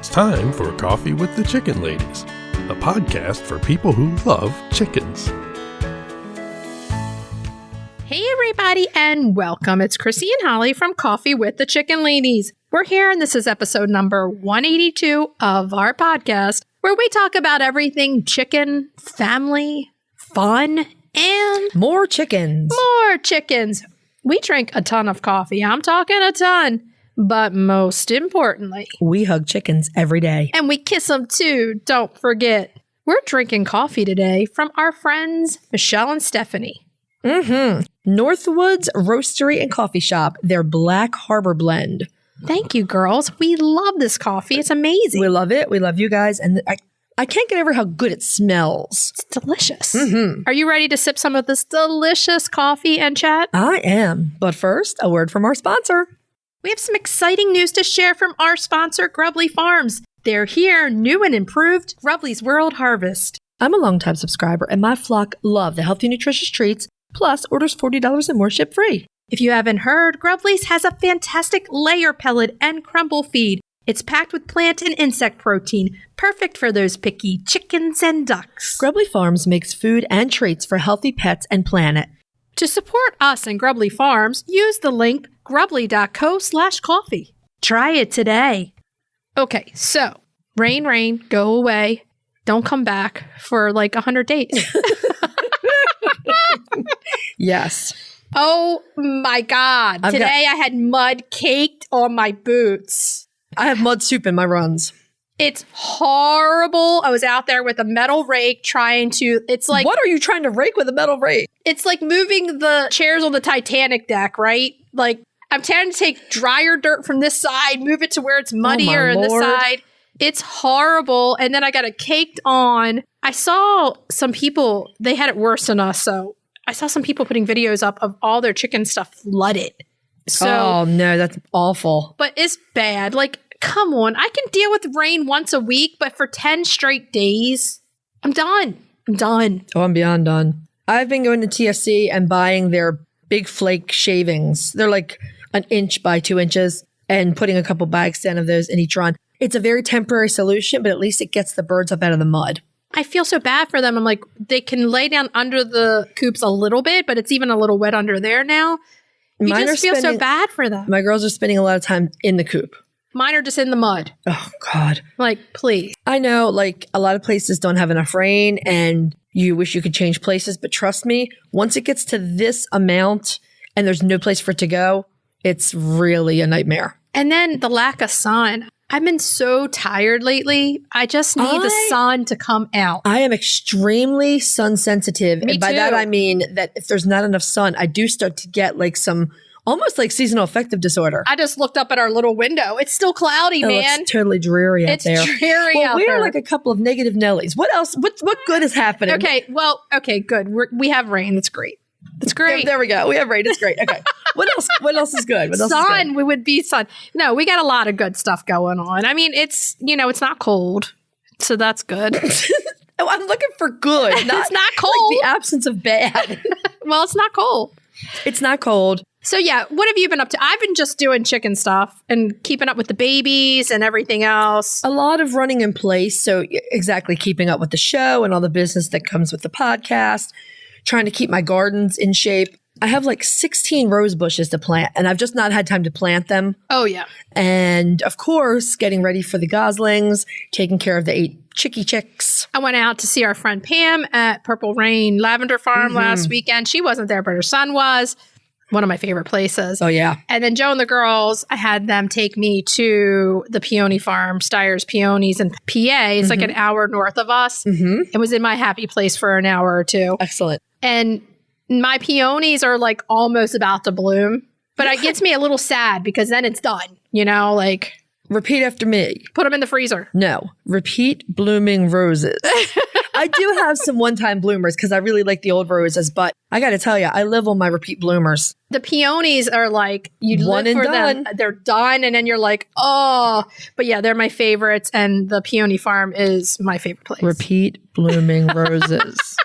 It's time for Coffee with the Chicken Ladies, a podcast for people who love chickens. Hey everybody and welcome. It's Chrisie&Holly from Coffee with the Chicken Ladies. We're here and this is episode number 182 of our podcast where we talk about everything chicken, family, fun, and more chickens. More chickens. We drink a ton of coffee. I'm talking a ton. But most importantly, we hug chickens every day. And we kiss them too. Don't forget. We're drinking coffee today from our friends Michelle and Stephanie. Northwoods Roastery and Coffee Shop, their Black Harbor blend. Thank you, girls. We love this coffee. It's amazing. We love it. We love you guys. And I can't get over how good it smells. It's delicious. Are you ready to sip some of this delicious coffee and chat? I am. But first, a word from our sponsor. We have some exciting news to share from our sponsor, Grubbly Farms. They're here, new and improved, Grubbly's World Harvest. I'm a longtime subscriber, and my flock love the healthy, nutritious treats, plus orders $40 and more ship free. If you haven't heard, Grubbly's has a fantastic layer pellet and crumble feed. It's packed with plant and insect protein, perfect for those picky chickens and ducks. Grubbly Farms makes food and treats for healthy pets and planet. To support us and Grubbly Farms, use the link grubbly.co/coffee. Try it today. Okay, so rain, go away. Don't come back for like 100 days. Yes. Oh my God. Today I had mud caked on my boots. I have mud soup in my runs. It's horrible. I was out there with a metal rake it's like... What are you trying to rake with a metal rake? It's like moving the chairs on the Titanic deck, right? Like, I'm trying to take drier dirt from this side, move it to where it's muddier on this side. It's horrible. And then I got it caked on. I saw some people, they had it worse than us, so I saw some people putting videos up of all their chicken stuff flooded. So, oh, no, that's awful. But it's bad. Like, come on. I can deal with rain once a week, but for 10 straight days, I'm done. Oh, I'm beyond done. I've been going to TSC and buying their big flake shavings. They're like 1 inch by 2 inches and putting a couple bags down of those in each run. It's a very temporary solution, but at least it gets the birds up out of the mud. I feel so bad for them. I'm like, they can lay down under the coops a little bit, but it's even a little wet under there now. You just feel so bad for them. My girls are spending a lot of time in the coop. Mine are just in the mud. Oh, God. Like, please. I know, like, a lot of places don't have enough rain and you wish you could change places. But trust me, once it gets to this amount and there's no place for it to go, it's really a nightmare. And then the lack of sun. I've been so tired lately. I just need the sun to come out. I am extremely sun sensitive. Me and by too. that, I mean that if there's not enough sun, I do start to get like some almost like seasonal affective disorder. I just looked up at our little window. It's still cloudy, man. It's totally dreary out there. It's dreary out we're there. like a couple of negative Nellies. What else? What good is happening? Okay, good. We have rain. That's great. It's great. There we go. We have rain. It's great. Okay. What else? What else is good? What else sun. is good? We would be sun. No, we got a lot of good stuff going on. I mean, it's not cold. So that's good. Oh, I'm looking for good. It's not cold. Like the absence of bad. Well, it's not cold. It's not cold. So yeah, what have you been up to? I've been just doing chicken stuff and keeping up with the babies and everything else. A lot of running in place. So exactly keeping up with the show and all the business that comes with the podcast, trying to keep my gardens in shape. I have like 16 rose bushes to plant and I've just not had time to plant them. Oh yeah. And of course, getting ready for the goslings, taking care of the 8 chicks. I went out to see our friend Pam at Purple Rain Lavender Farm last weekend. She wasn't there, but her son was. One of my favorite places. Oh, yeah. And then Joe and the girls, I had them take me to the peony farm, Steyer's Peonies in PA. It's like an hour north of us. It was in my happy place for an hour or two. Excellent. And my peonies are like almost about to bloom. But it gets me a little sad because then it's done. Like... Repeat after me. Put them in the freezer. No. Repeat blooming roses. I do have some one-time bloomers because I really like the old roses, but I got to tell you, I live on my repeat bloomers. The peonies are like, you One live and for done. them. They're done, and then you're like, oh. But yeah, they're my favorites, and the peony farm is my favorite place. Repeat blooming roses.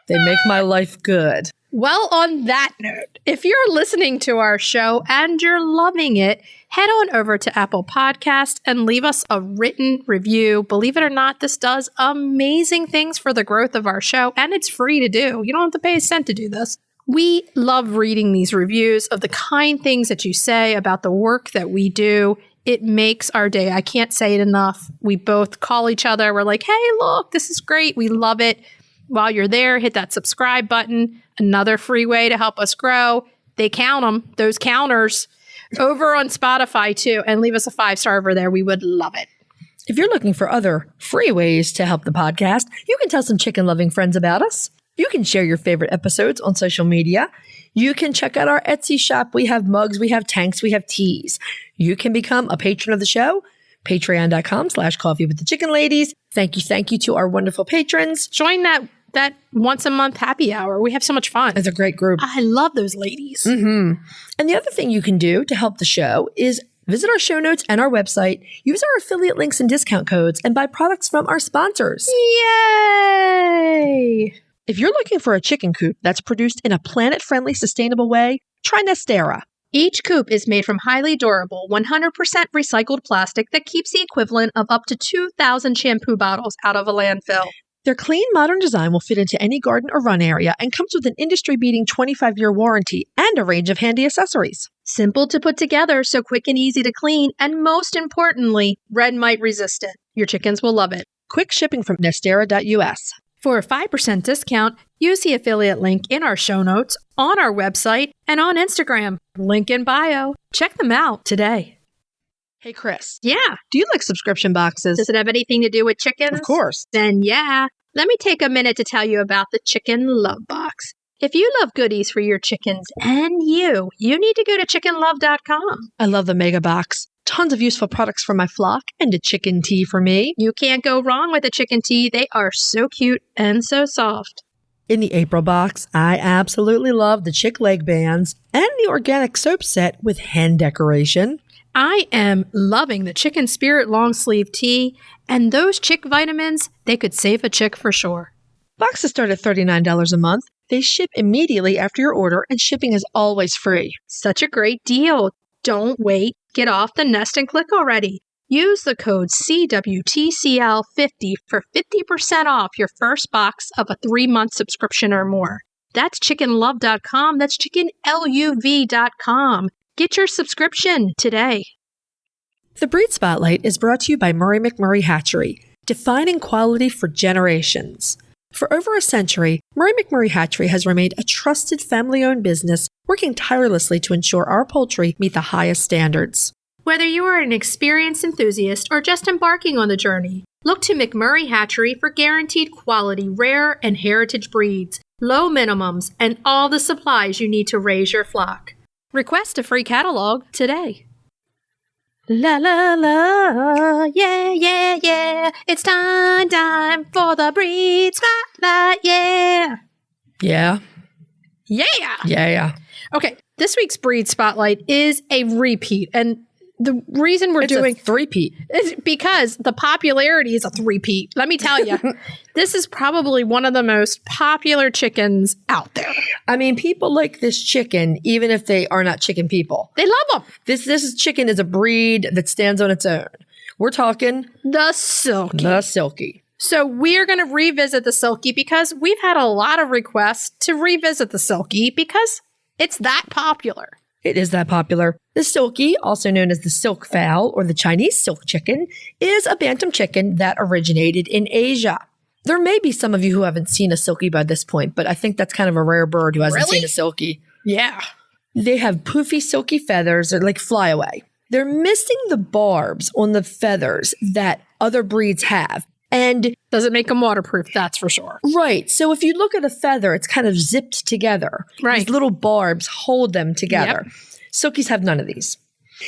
They make my life good. Well, on that note, if you're listening to our show and you're loving it, head on over to Apple Podcast and leave us a written review. Believe it or not, this does amazing things for the growth of our show, and it's free to do. You don't have to pay a cent to do this. We love reading these reviews of the kind things that you say about the work that we do. It makes our day. I can't say it enough. We both call each other. We're like, hey, look, this is great. We love it. While you're there, hit that subscribe button. Another free way to help us grow. They count them, those counters, over on Spotify too. And leave us a 5-star over there. We would love it. If you're looking for other free ways to help the podcast, you can tell some chicken-loving friends about us. You can share your favorite episodes on social media. You can check out our Etsy shop. We have mugs, we have tanks, we have teas. You can become a patron of the show. Patreon.com/Coffee with the Chicken Ladies. Thank you to our wonderful patrons. Join that once a month happy hour. We have so much fun. It's a great group. I love those ladies. And the other thing you can do to help the show is visit our show notes and our website, use our affiliate links and discount codes, and buy products from our sponsors. Yay! If you're looking for a chicken coop that's produced in a planet-friendly, sustainable way, try Nestera. Each coop is made from highly durable, 100% recycled plastic that keeps the equivalent of up to 2,000 shampoo bottles out of a landfill. Their clean, modern design will fit into any garden or run area and comes with an industry-beating 25-year warranty and a range of handy accessories. Simple to put together, so quick and easy to clean, and most importantly, red mite resistant. Your chickens will love it. Quick shipping from Nestera US. For a 5% discount, use the affiliate link in our show notes, on our website, and on Instagram. Link in bio. Check them out today. Hey, Chris. Yeah. Do you like subscription boxes? Does it have anything to do with chickens? Of course. Then yeah. Let me take a minute to tell you about the Chicken Love Box. If you love goodies for your chickens and you need to go to chickenlove.com. I love the mega box. Tons of useful products for my flock and a chicken tea for me. You can't go wrong with a chicken tea. They are so cute and so soft. In the April box, I absolutely love the chick leg bands and the organic soap set with hen decoration. I am loving the Chicken Spirit long sleeve tee, and those chick vitamins, they could save a chick for sure. Boxes start at $39 a month. They ship immediately after your order, and shipping is always free. Such a great deal. Don't wait. Get off the nest and click already. Use the code CWTCL50 for 50% off your first box of a 3-month subscription or more. That's chickenlove.com. That's chickenluv.com. Get your subscription today. The Breed Spotlight is brought to you by McMurray Hatchery, defining quality for generations. For over a century, McMurray Hatchery has remained a trusted family-owned business, working tirelessly to ensure our poultry meet the highest standards. Whether you are an experienced enthusiast or just embarking on the journey, look to McMurray Hatchery for guaranteed quality, rare and heritage breeds, low minimums, and all the supplies you need to raise your flock. Request a free catalog today. La la la, yeah, yeah, yeah. It's time for the Breed Spotlight, yeah. Yeah. Yeah. Yeah. Okay, this week's Breed Spotlight is a repeat, and the reason we're doing a three-peat is because the popularity is a three-peat. Let me tell you, this is probably one of the most popular chickens out there. I mean, people like this chicken, even if they are not chicken people. They love them. This chicken is a breed that stands on its own. We're talking the Silkie. The Silkie. So we're going to revisit the Silkie because we've had a lot of requests to revisit the Silkie because it's that popular. It is that popular. The Silkie, also known as the silk fowl or the Chinese silk chicken, is a bantam chicken that originated in Asia. There may be some of you who haven't seen a Silkie by this point, but I think that's kind of a rare bird who hasn't seen a Silkie. Yeah. They have poofy, silky feathers. They're like flyaway. They're missing the barbs on the feathers that other breeds have. And doesn't make them waterproof, that's for sure. Right. So if you look at a feather, it's kind of zipped together. Right. These little barbs hold them together. Yep. Silkies have none of these.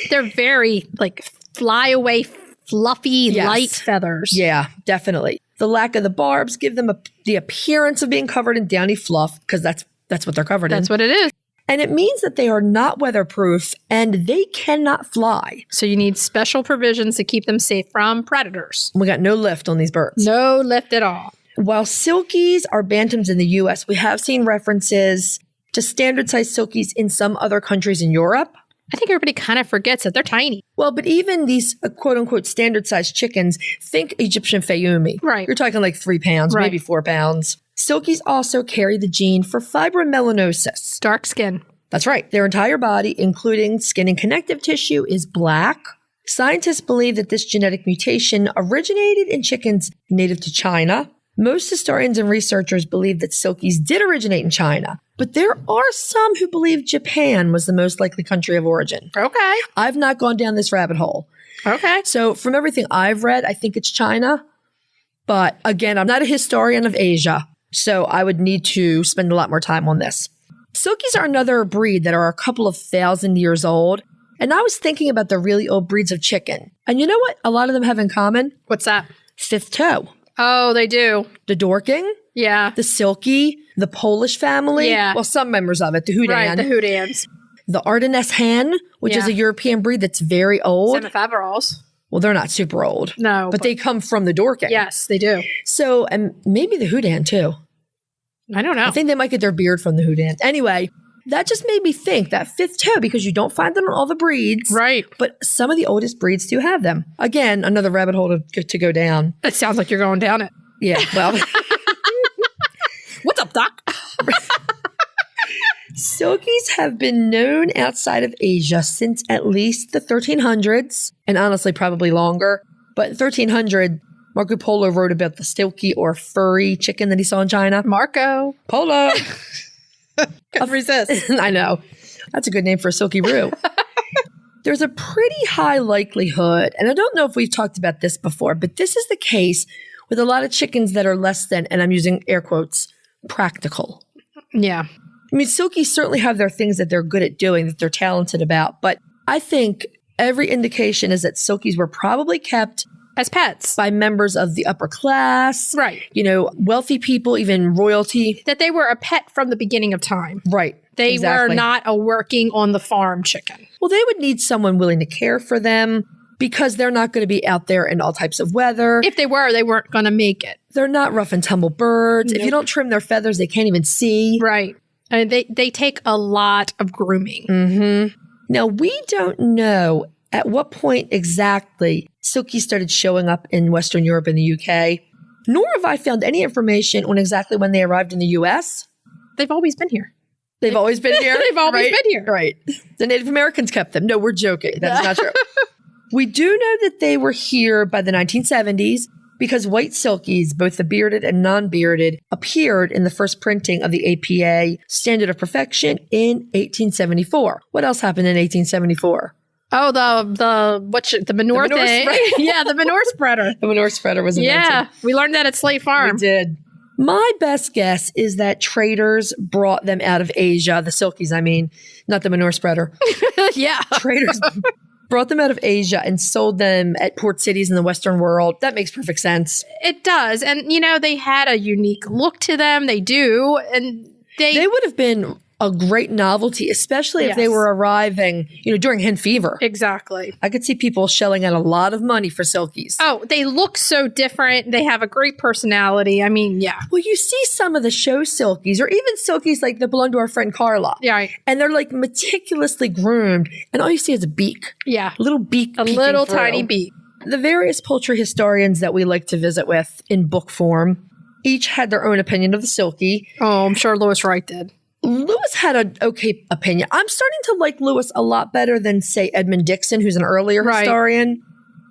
They're very like flyaway, fluffy, light feathers. Yeah, definitely. The lack of the barbs give them the appearance of being covered in downy fluff because that's what they're covered in. That's what it is. And it means that they are not weatherproof and they cannot fly. So you need special provisions to keep them safe from predators. We got no lift on these birds. No lift at all. While Silkies are bantams in the U.S., we have seen references to standard size Silkies in some other countries in Europe. I think everybody kind of forgets that they're tiny. Well, but even these quote unquote standard sized chickens, think Egyptian Fayumi. Right. You're talking like 3 pounds, maybe 4 pounds. Silkies also carry the gene for fibromelanosis. Dark skin. That's right. Their entire body, including skin and connective tissue, is black. Scientists believe that this genetic mutation originated in chickens native to China. Most historians and researchers believe that Silkies did originate in China, but there are some who believe Japan was the most likely country of origin. Okay. I've not gone down this rabbit hole. Okay. So from everything I've read, I think it's China. But again, I'm not a historian of Asia, so I would need to spend a lot more time on this. Silkies are another breed that are a couple of 1,000 years old. And I was thinking about the really old breeds of chicken. And you know what a lot of them have in common? What's that? 5th toe. Oh, they do. The Dorking, Yeah. the Silkie, the Polish family. Yeah. Well, some members of it, the Houdan. Right, the Houdans. The Ardennes hen, which is Yeah. a European breed that's very old. Semifaverals. Well, they're not super old. No. But they come from the Dorking. Yes, they do. So, and maybe the Houdan too. I don't know. I think they might get their beard from the Houdan. Anyway, that just made me think that 5th toe, because you don't find them in all the breeds. Right. But some of the oldest breeds do have them. Again, another rabbit hole to go down. It sounds like you're going down it. Yeah, well. What's up, Doc? Silkies have been known outside of Asia since at least the 1300s, and honestly, probably longer. But 1300, Marco Polo wrote about the Silkie or furry chicken that he saw in China. Marco. Polo. Couldn't resist. I know. That's a good name for a silky roux. There's a pretty high likelihood, and I don't know if we've talked about this before, but this is the case with a lot of chickens that are less than, and I'm using air quotes, practical. Yeah. I mean, Silkies certainly have their things that they're good at doing, that they're talented about, but I think every indication is that Silkies were probably kept As pets. by members of the upper class. Right. You know, wealthy people, even royalty. That they were a pet from the beginning of time. Right. They exactly. were not a working on the farm chicken. Well, they would need someone willing to care for them because they're not going to be out there in all types of weather. If they were, they weren't going to make it. They're not rough and tumble birds. Nope. If you don't trim their feathers, they can't even see. Right. And they take a lot of grooming. Mm-hmm. Now, we don't know at what point exactly Silkies started showing up in Western Europe and the UK, nor have I found any information on exactly when they arrived in the US. They've always been here. They've always been here? They've always been here. Right. The Native Americans kept them. No, we're joking. That is not true. We do know that they were here by the 1970s because white Silkies, both the bearded and non-bearded, appeared in the first printing of the APA Standard of Perfection in 1874. What else happened in 1874? Oh, the manure thing. right? Yeah, the manure spreader. The manure spreader was invented. Yeah, we learned that at Slate Farm. We did. My best guess is that traders brought them out of Asia, the Silkies, I mean, not the manure spreader. Yeah. Traders brought them out of Asia and sold them at port cities in the Western world. That makes perfect sense. It does. And, you know, they had a unique look to them. They do. And they would have been a great novelty, especially if they Yes. were arriving, during hen fever. Exactly. I could see people shelling out a lot of money for Silkies. Oh, they look so different. They have a great personality. I mean, yeah. Well, you see some of the show Silkies, or even Silkies like that belong to our friend Carla. Yeah. Right. And they're like meticulously groomed, and all you see is a beak. Yeah. A little beak. A peeking little through. tiny beak. The various poultry historians that we like to visit with in book form each had their own opinion of the Silkie. Oh, I'm sure Lewis Wright did. Lewis had an okay opinion. I'm starting to like Lewis a lot better than, say, Edmund Dixon, who's an earlier historian.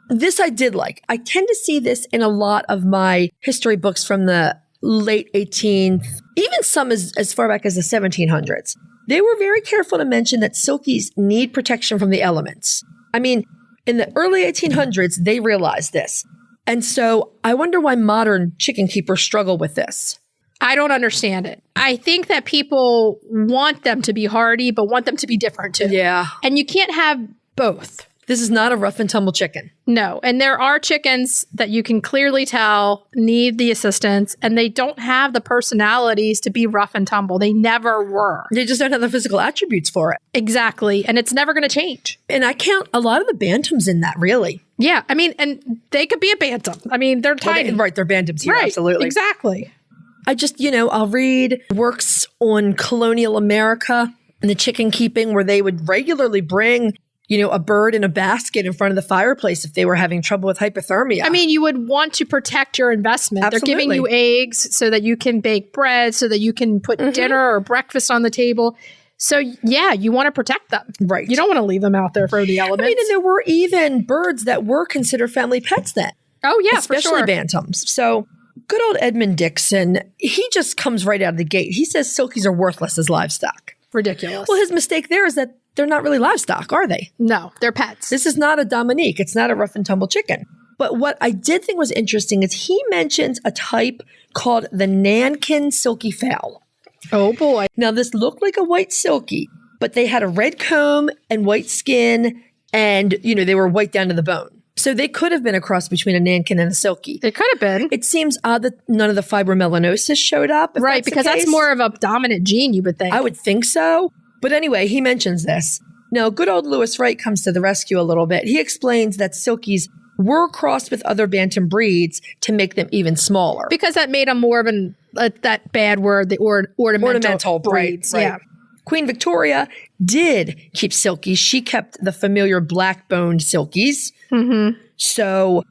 This I did like. I tend to see this in a lot of my history books from the late 18th, even some as far back as the 1700s. They were very careful to mention that Silkies need protection from the elements. I mean, in the early 1800s, they realized this. And so I wonder why modern chicken keepers struggle with this. I don't understand it. I think that people want them to be hardy, but want them to be different too. Yeah. And you can't have both. This is not a rough and tumble chicken. No. And there are chickens that you can clearly tell need the assistance, and they don't have the personalities to be rough and tumble. They never were. They just don't have the physical attributes for it. Exactly. And it's never going to change. And I count a lot of the bantams in that, really. Yeah. I mean, and they could be a bantam. I mean, they're tiny. They're bantams here, right. absolutely. Exactly. I just, I'll read works on colonial America and the chicken keeping where they would regularly bring, a bird in a basket in front of the fireplace if they were having trouble with hypothermia. I mean, you would want to protect your investment. Absolutely. They're giving you eggs so that you can bake bread, so that you can put dinner or breakfast on the table. So, yeah, you want to protect them. Right. You don't want to leave them out there for the elements. I mean, and there were even birds that were considered family pets then. Oh, yeah, especially for sure. bantams. So good old Edmund Dixon, he just comes right out of the gate. He says Silkies are worthless as livestock. Ridiculous. Well, his mistake there is that they're not really livestock, are they? No, they're pets. This is not a Dominique. It's not a rough and tumble chicken. But what I did think was interesting is he mentions a type called the Nankin Silky fowl. Oh, boy. Now, this looked like a white Silkie, but they had a red comb and white skin, and, they were white down to the bone. So they could have been a cross between a Nankin and a Silkie. It could have been. It seems odd that none of the fibromelanosis showed up. Right, because that's more of a dominant gene, you would think. I would think so. But anyway, he mentions this. Now, good old Lewis Wright comes to the rescue a little bit. He explains that Silkies were crossed with other bantam breeds to make them even smaller. Because that made them more of that bad word, the ornamental breeds. Right. Yeah. Queen Victoria did keep Silkies. She kept the familiar black-boned Silkies. Mm-hmm. So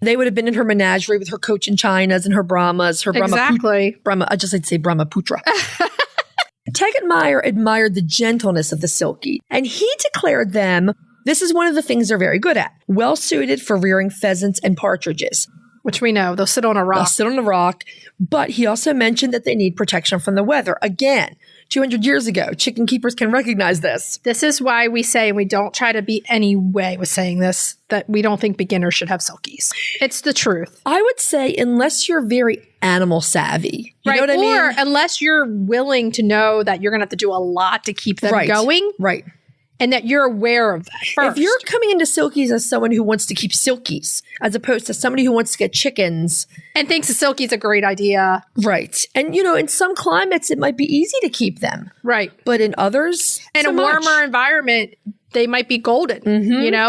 they would have been in her menagerie with her Cochin Chinas and her Brahmas, her Exactly. I just like to say Brahmaputra. Tegetmeier admired the gentleness of the Silkie, and he declared them, this is one of the things they're very good at, well suited for rearing pheasants and partridges. Which we know, they'll sit on a rock. They'll sit on a rock, but he also mentioned that they need protection from the weather. Again, 200 years ago, chicken keepers can recognize this. This is why we say, and we don't try to be any way with saying this, that we don't think beginners should have Silkies. It's the truth. I would say unless you're very animal savvy. You know what I mean? Or unless you're willing to know that you're going to have to do a lot to keep them going. Right. And that you're aware of that first. If you're coming into Silkies as someone who wants to keep Silkies, as opposed to somebody who wants to get chickens. And thinks a Silkie's a great idea. Right. And, in some climates, it might be easy to keep them. Right. But in others, in a warmer environment, they might be golden,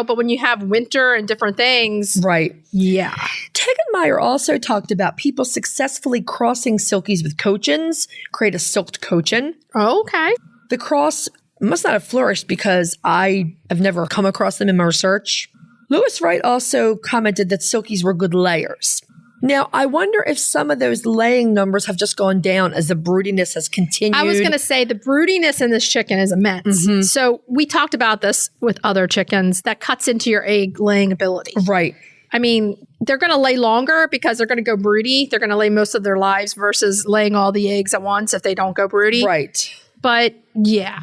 but when you have winter and different things. Right. Yeah. Tegetmeier also talked about people successfully crossing Silkies with Cochins, create a silked Cochin. Oh, okay. The cross must not have flourished because I have never come across them in my research. Lewis Wright also commented that Silkies were good layers. Now, I wonder if some of those laying numbers have just gone down as the broodiness has continued. I was going to say the broodiness in this chicken is immense. Mm-hmm. So we talked about this with other chickens that cuts into your egg laying ability. Right. I mean, they're going to lay longer because they're going to go broody. They're going to lay most of their lives versus laying all the eggs at once if they don't go broody. Right. But yeah.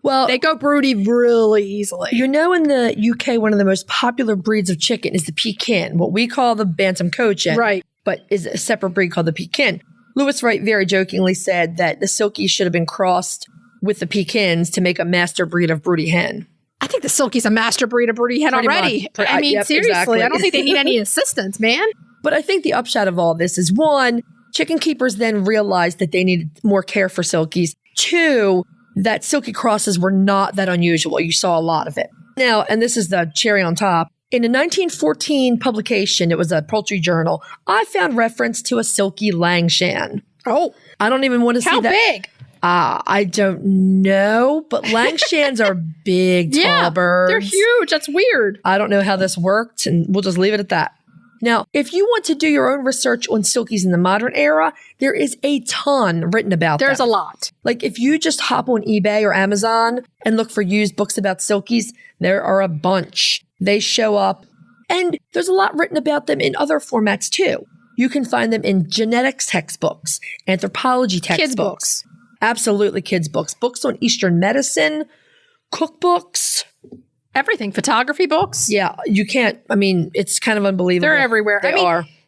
Well, they go broody really easily. In the UK, one of the most popular breeds of chicken is the Pekin, what we call the Bantam Cochin. Right. But is a separate breed called the Pekin. Lewis Wright very jokingly said that the Silkies should have been crossed with the Pekins to make a master breed of broody hen. I think the Silkie's a master breed of broody hen already. I mean, seriously, exactly. I don't think they need any assistance, man. But I think the upshot of all this is, one, chicken keepers then realized that they needed more care for Silkies. Two, that Silkie crosses were not that unusual. You saw a lot of it. Now, and this is the cherry on top, in a 1914 publication, it was a poultry journal, I found reference to a Silkie Langshan. Oh. I don't even want to see that. How big? I don't know, but Langshans are big, tall birds. They're huge. That's weird. I don't know how this worked, and we'll just leave it at that. Now, if you want to do your own research on Silkies in the modern era, there is a ton written about them. There's a lot. Like if you just hop on eBay or Amazon and look for used books about Silkies, there are a bunch. They show up. And there's a lot written about them in other formats too. You can find them in genetics textbooks, anthropology textbooks. Kids books. Absolutely kids books. Books on Eastern medicine, cookbooks. Everything. Photography books. Yeah, you can't. I mean, it's kind of unbelievable. They're everywhere.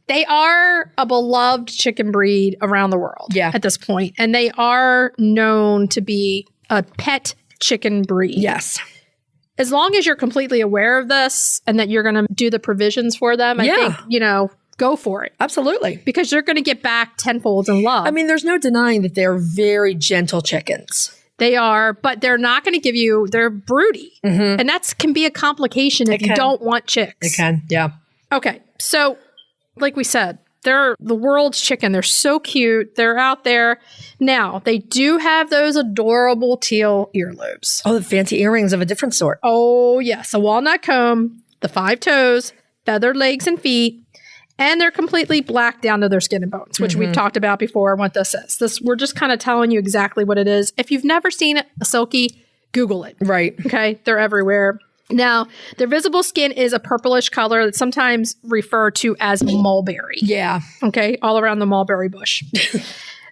They are a beloved chicken breed around the world at this point. And they are known to be a pet chicken breed. Yes. As long as you're completely aware of this and that you're going to do the provisions for them, I think, go for it. Absolutely. Because you're going to get back tenfold in love. I mean, there's no denying that they're very gentle chickens. They are, but they're not going to give you, they're broody. Mm-hmm. And that can be a complication if you don't want chicks. It can, yeah. Okay, so like we said, They're the world's chicken. They're so cute. They're out there. Now, they do have those adorable teal earlobes. Oh, the fancy earrings of a different sort. Oh, yes. A walnut comb, the 5 toes, feathered legs and feet, and they're completely black down to their skin and bones, which we've talked about before and what this is. We're just kind of telling you exactly what it is. If you've never seen a Silkie, Google it. Right. Okay? They're everywhere. Now, their visible skin is a purplish color that's sometimes referred to as mulberry. Yeah. Okay, all around the mulberry bush.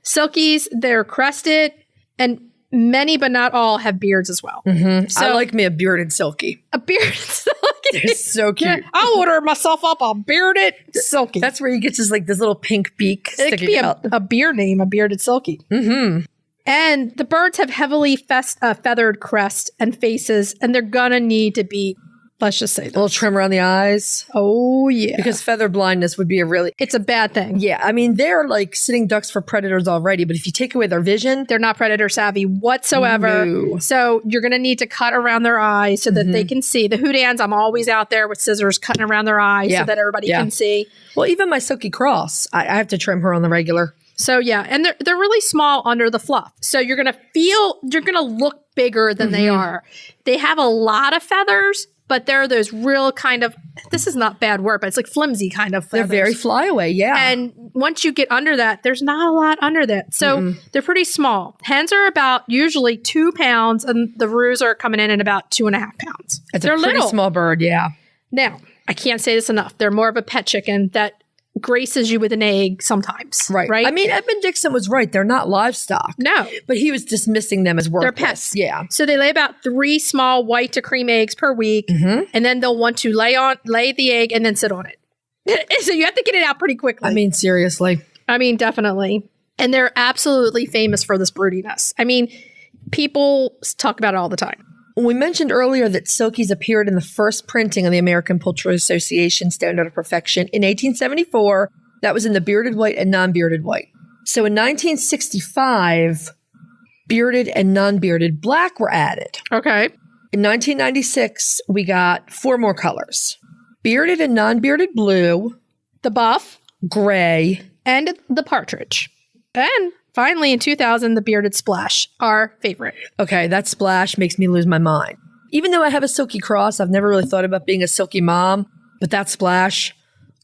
Silkies, they're crested, and many, but not all, have beards as well. So, I like me a bearded Silkie. A bearded Silkie. They're so cute. Yeah, I'll order myself up a bearded Silkie. That's where he gets his this little pink beak it could sticking be out. a beer name, a bearded Silkie. And the birds have heavily feathered crest and faces, and they're gonna need to be, let's just say, A little trim around the eyes. oh yeah, Because feather blindness would be it's a bad thing. Yeah, I mean, they're like sitting ducks for predators already, but if you take away their vision, They're not predator savvy whatsoever. No. So you're going to need to cut around their eyes so that they can see. The Hootans, I'm always out there with scissors cutting around their eyes so that everybody can see. well, even my Silkie Cross, I have to trim her on the regular. So yeah, and they're really small under the fluff. So you're going to look bigger than they are. They have a lot of feathers, but they're those real kind of, this is not bad word, but it's like flimsy kind of feathers. They're very flyaway, yeah. And once you get under that, there's not a lot under that. So they're pretty small. Hens are about usually 2 pounds, and the roos are coming in at about 2.5 pounds. It's they're a pretty little. small bird, yeah. Now, I can't say this enough. They're more of a pet chicken that graces you with an egg sometimes. Right. Right? I mean, Edmund Dixon was right. They're not livestock. No. But he was dismissing them as worthless. They're pets. Yeah. So they lay about 3 small white to cream eggs per week, and then they'll want to lay the egg and then sit on it. So you have to get it out pretty quickly. I mean, seriously. Definitely. And they're absolutely famous for this broodiness. I mean, people talk about it all the time. We mentioned earlier that Silkies appeared in the first printing of the American Poultry Association Standard of Perfection in 1874. That was in the bearded white and non-bearded white. So in 1965, bearded and non-bearded black were added. Okay. In 1996, we got 4 more colors. Bearded and non-bearded blue, The buff gray, and the partridge. And finally, in 2000, the bearded splash, our favorite. Okay, that splash makes me lose my mind. Even though I have a Silkie Cross, I've never really thought about being a Silkie mom, but that splash,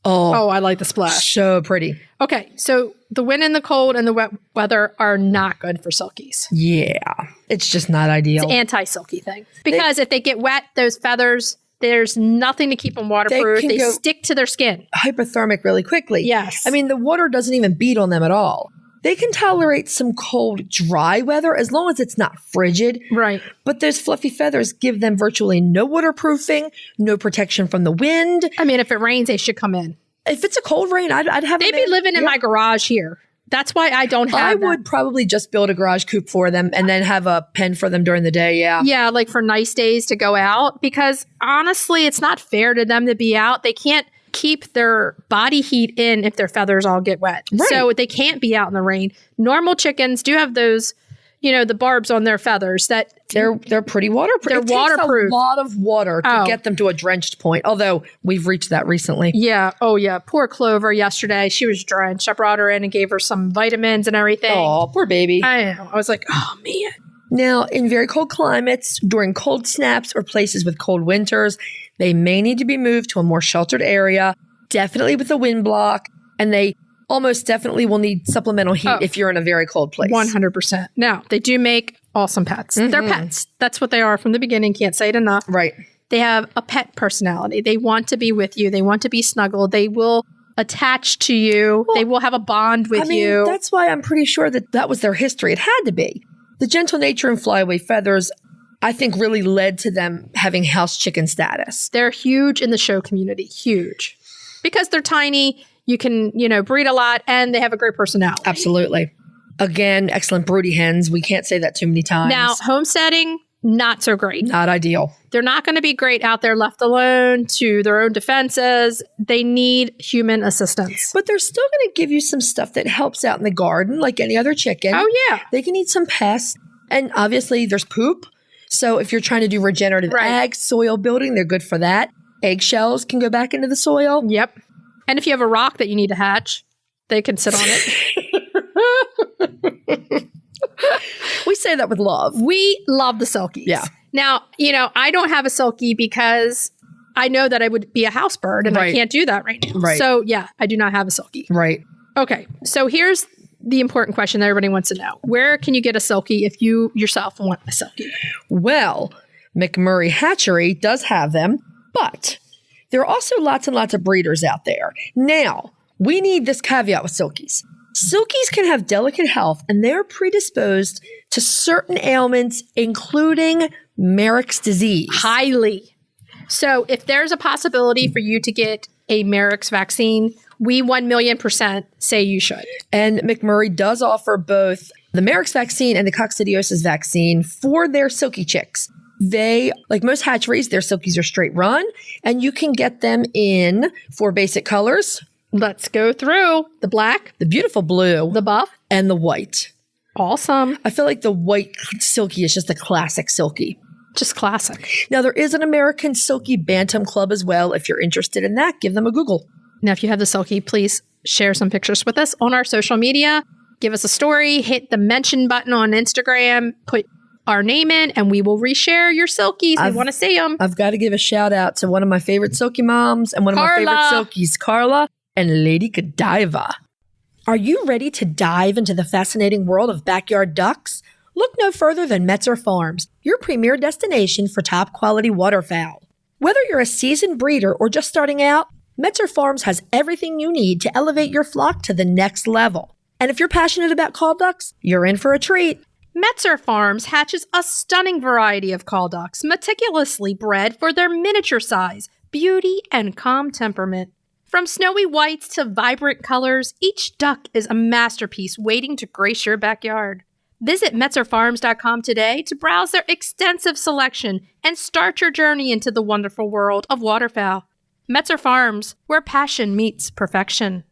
Oh, I like the splash. so pretty. Okay, so the wind and the cold and the wet weather are not good for Silkies. Yeah, it's just not ideal. It's an anti-Silkie thing. Because if they get wet, those feathers, there's nothing to keep them waterproof. can They go- stick to their skin. Hypothermic really quickly. Yes. I mean, the water doesn't even beat on them at all. They can tolerate some cold, dry weather as long as it's not frigid. Right. But those fluffy feathers give them virtually no waterproofing, no protection from the wind. I mean, if it rains, they should come in. If it's a cold rain, I'd have They'd them be living in my garage here. That's why I don't have I them. would probably just build a garage coop for them and then have a pen for them during the day. Yeah. Yeah, like for nice days to go out, because honestly, it's not fair to them to be out. They can't keep their body heat in if their feathers all get wet. Right. So they can't be out in the rain. Normal chickens do have those, the barbs on their feathers that They're pretty waterproof. They're It takes waterproof. a lot of water to Oh. get them to a drenched point, although we've reached that recently. yeah. Oh yeah. Poor Clover yesterday. She was drenched. I brought her in and gave her some vitamins and everything. Oh, poor baby. I know. I was like, oh man. Now, in very cold climates, during cold snaps or places with cold winters, they may need to be moved to a more sheltered area, definitely with a wind block, and they almost definitely will need supplemental heat if you're in a very cold place. 100%. Now, they do make awesome pets. They're pets. That's what they are from the beginning. Can't say it enough. Right. They have a pet personality. They want to be with you. They want to be snuggled. They will attach to you. They will have a bond with you. That's why I'm pretty sure that was their history. It had to be. The gentle nature and flyaway feathers, I think, really led to them having house chicken status. They're huge in the show community. Huge. Because they're tiny. You can, breed a lot, and they have a great personality. Absolutely. Again, excellent broody hens. We can't say that too many times. Now, homesteading, not so great. Not ideal. They're not going to be great out there left alone to their own defenses. They need human assistance. But they're still going to give you some stuff that helps out in the garden like any other chicken. Oh, yeah. They can eat some pests. And obviously, there's poop. So if you're trying to do regenerative ag, soil building, they're good for that. Eggshells can go back into the soil. Yep. And if you have a rock that you need to hatch, They can sit on it. We say that with love. We love the Silkies. Yeah. Now, I don't have a Silkie because I know that I would be a house bird and I can't do that right now. Right. So yeah, I do not have a Silkie. Right. Okay. So here's the important question that everybody wants to know. Where can you get a Silkie if you yourself want a Silkie? Well, McMurray Hatchery does have them, but there are also lots and lots of breeders out there. Now, we need this caveat with Silkies. Silkies can have delicate health and they're predisposed to certain ailments, including Merrick's disease. Highly. So if there's a possibility for you to get a Merrick's vaccine, we 1,000,000% say you should. And McMurray does offer both the Merrick's vaccine and the coccidiosis vaccine for their Silkie chicks. They, like most hatcheries, their Silkies are straight run, and you can get them in 4 basic colors. Let's go through the black, The beautiful blue, the buff, and the white. awesome, I feel like the white Silkie is just a classic Silkie. just classic. Now, there is an American Silkie Bantam Club as well. If you're interested in that, give them a Google. Now, if you have the Silkie, please share some pictures with us on our social media. Give us a story, hit the mention button on Instagram, put our name in, and we will reshare your Silkies. We want to see them. I've got to give a shout out to one of my favorite Silkie moms and one of my favorite Carla. Silkies, Carla and Lady Godiva. Are you ready to dive into the fascinating world of backyard ducks? Look no further than Metzer Farms, your premier destination for top quality waterfowl. Whether you're a seasoned breeder or just starting out, Metzer Farms has everything you need to elevate your flock to the next level. And if you're passionate about call ducks, you're in for a treat. Metzer Farms hatches a stunning variety of call ducks, meticulously bred for their miniature size, beauty, and calm temperament. From snowy whites to vibrant colors, each duck is a masterpiece waiting to grace your backyard. Visit MetzerFarms.com today to browse their extensive selection and start your journey into the wonderful world of waterfowl. Metzer Farms, where passion meets perfection.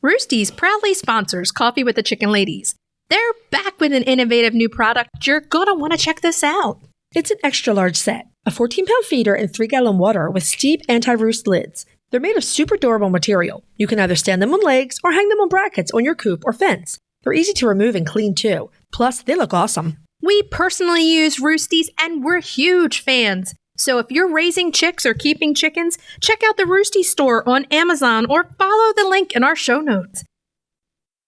Roosty's proudly sponsors Coffee with the Chicken Ladies. They're back with an innovative new product. You're going to want to check this out. It's an extra large set, a 14-pound feeder and 3-gallon water with steep anti-roost lids. They're made of super durable material. You can either stand them on legs or hang them on brackets on your coop or fence. They're easy to remove and clean too. Plus, they look awesome. We personally use Roosties and we're huge fans. So if you're raising chicks or keeping chickens, check out the Roosty store on Amazon or follow the link in our show notes.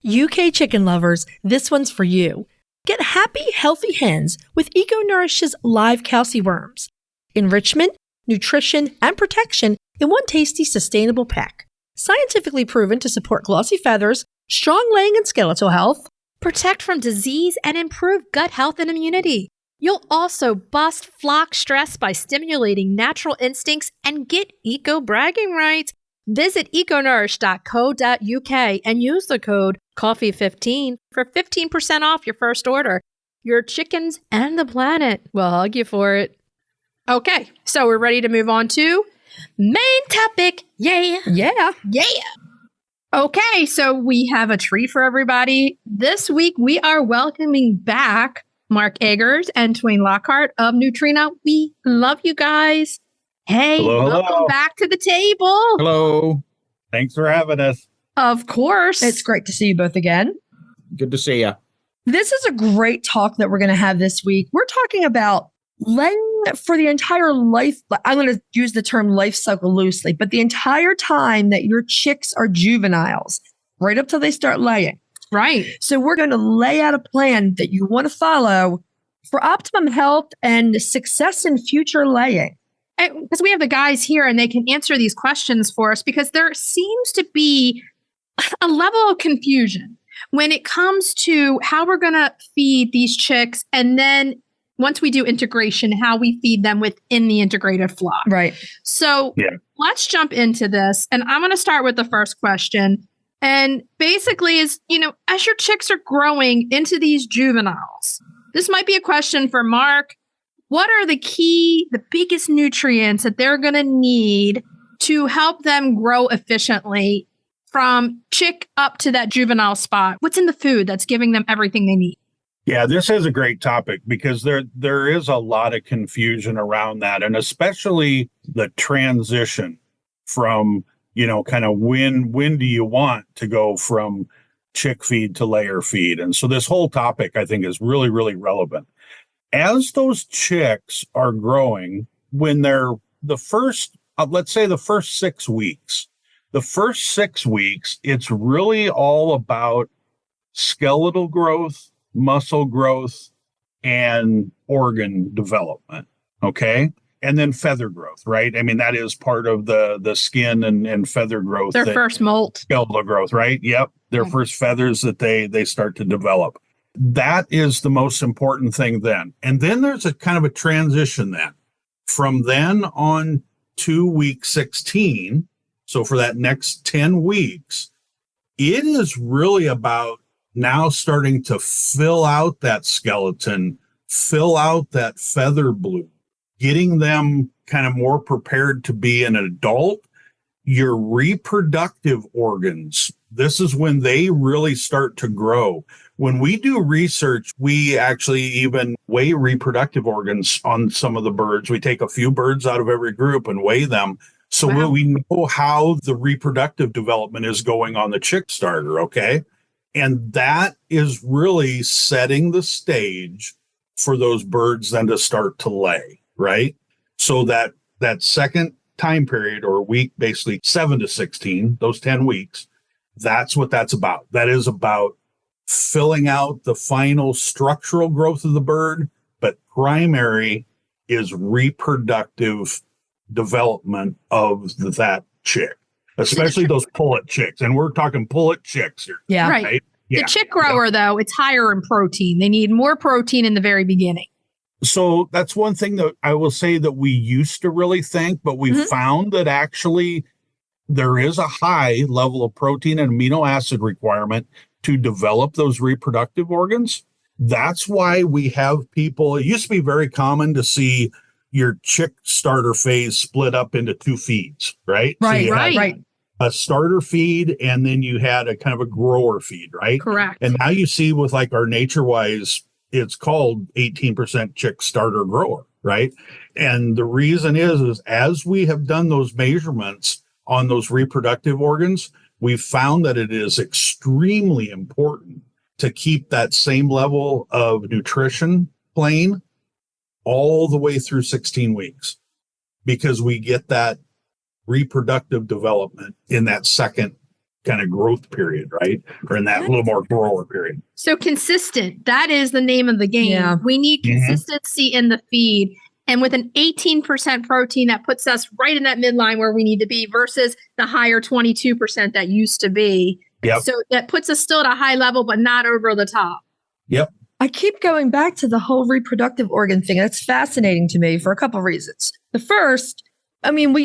UK chicken lovers, this one's for you. Get happy, healthy hens with ECONourish's live Calci worms. Enrichment, nutrition, and protection in one tasty, sustainable pack. Scientifically proven to support glossy feathers, strong laying and skeletal health, Protect from disease and improve gut health and immunity. You'll also bust flock stress by stimulating natural instincts and get eco-bragging rights. Visit econourish.co.uk and use the code COFFEE15 for 15% off your first order. Your chickens and the planet will hug you for it. Okay, so we're ready to move on to main topic. Yeah. Yeah. Okay, so we have a treat for everybody. This week, we are welcoming back Mark Eggers and Twain Lockhart of Nutrena. We love you guys. Hey, welcome back to the table. Hello. Thanks for having us. Of course. It's great to see you both again. Good to see you. This is a great talk that we're going to have this week. We're talking about laying for the entire life. I'm going to use the term life cycle loosely, but the entire time that your chicks are juveniles, right up till they start laying. Right. So we're going to lay out a plan that you want to follow for optimum health and success in future laying. Because we have the guys here and they can answer these questions for us, because there seems to be a level of confusion when it comes to how we're going to feed these chicks. And then once we do integration, how we feed them within the integrated flock. Right. So let's jump into this. And I'm going to start with the first question. And basically is, as your chicks are growing into these juveniles, this might be a question for Mark. What are the biggest nutrients that they're going to need to help them grow efficiently from chick up to that juvenile spot? What's in the food that's giving them everything they need? Yeah, this is a great topic because there is a lot of confusion around that, and especially the transition from, kind of when do you want to go from chick feed to layer feed? And so this whole topic, I think, is really, really relevant. As those chicks are growing, when they're the first, let's say the first 6 weeks, it's really all about skeletal growth, muscle growth, and organ development. Okay. And then feather growth, right? I mean, that is part of the skin and feather growth. Their first molt. Skeletal growth, right? Yep. Their first feathers that they start to develop. That is the most important thing then. And then there's a kind of a transition then. From then on to week 16, so for that next 10 weeks, it is really about now starting to fill out that skeleton, fill out that feather bloom, getting them kind of more prepared to be an adult. Your reproductive organs, this is when they really start to grow. When we do research, we actually even weigh reproductive organs on some of the birds. We take a few birds out of every group and weigh them. So we know how the reproductive development is going on the chick starter, okay? And that is really setting the stage for those birds then to start to lay, right? So that second time period or week, basically 7 to 16, those 10 weeks, that's what that's about. That is about filling out the final structural growth of the bird, but primary is reproductive development of that chick, especially those pullet chicks. And we're talking pullet chicks here. Yeah. Right. Yeah. The chick grower, though, it's higher in protein. They need more protein in the very beginning. So that's one thing that I will say that we used to really think, but we found that actually there is a high level of protein and amino acid requirement to develop those reproductive organs. That's why we have people, it used to be very common to see your chick starter phase split up into 2 feeds, right? Right. A starter feed, and then you had a kind of a grower feed, right? Correct. And now you see with like our NatureWise, it's called 18% chick starter grower, right? And the reason is as we have done those measurements on those reproductive organs, we've found that it is extremely important to keep that same level of nutrition plain all the way through 16 weeks, because we get that reproductive development in that second kind of growth period, right? Or in that little more grower period. So consistent, that is the name of the game. Yeah. We need consistency in the feed. And with an 18% protein, that puts us right in that midline where we need to be versus the higher 22% that used to be. Yep. So that puts us still at a high level, but not over the top. Yep. I keep going back to the whole reproductive organ thing. That's fascinating to me for a couple of reasons. The first, I mean,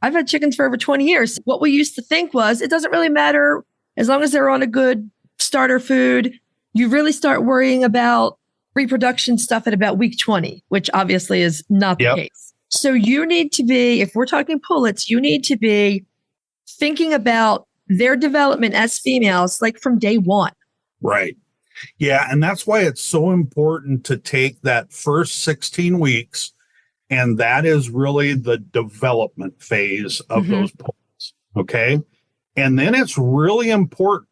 I've had chickens for over 20 years. What we used to think was it doesn't really matter as long as they're on a good starter food. You really start worrying about reproduction stuff at about week 20, which obviously is not the case. So you need to be, if we're talking pullets, you need to be thinking about their development as females, like from day one. Right. Yeah. And that's why it's so important to take that first 16 weeks. And that is really the development phase of those pullets. Okay. And then it's really important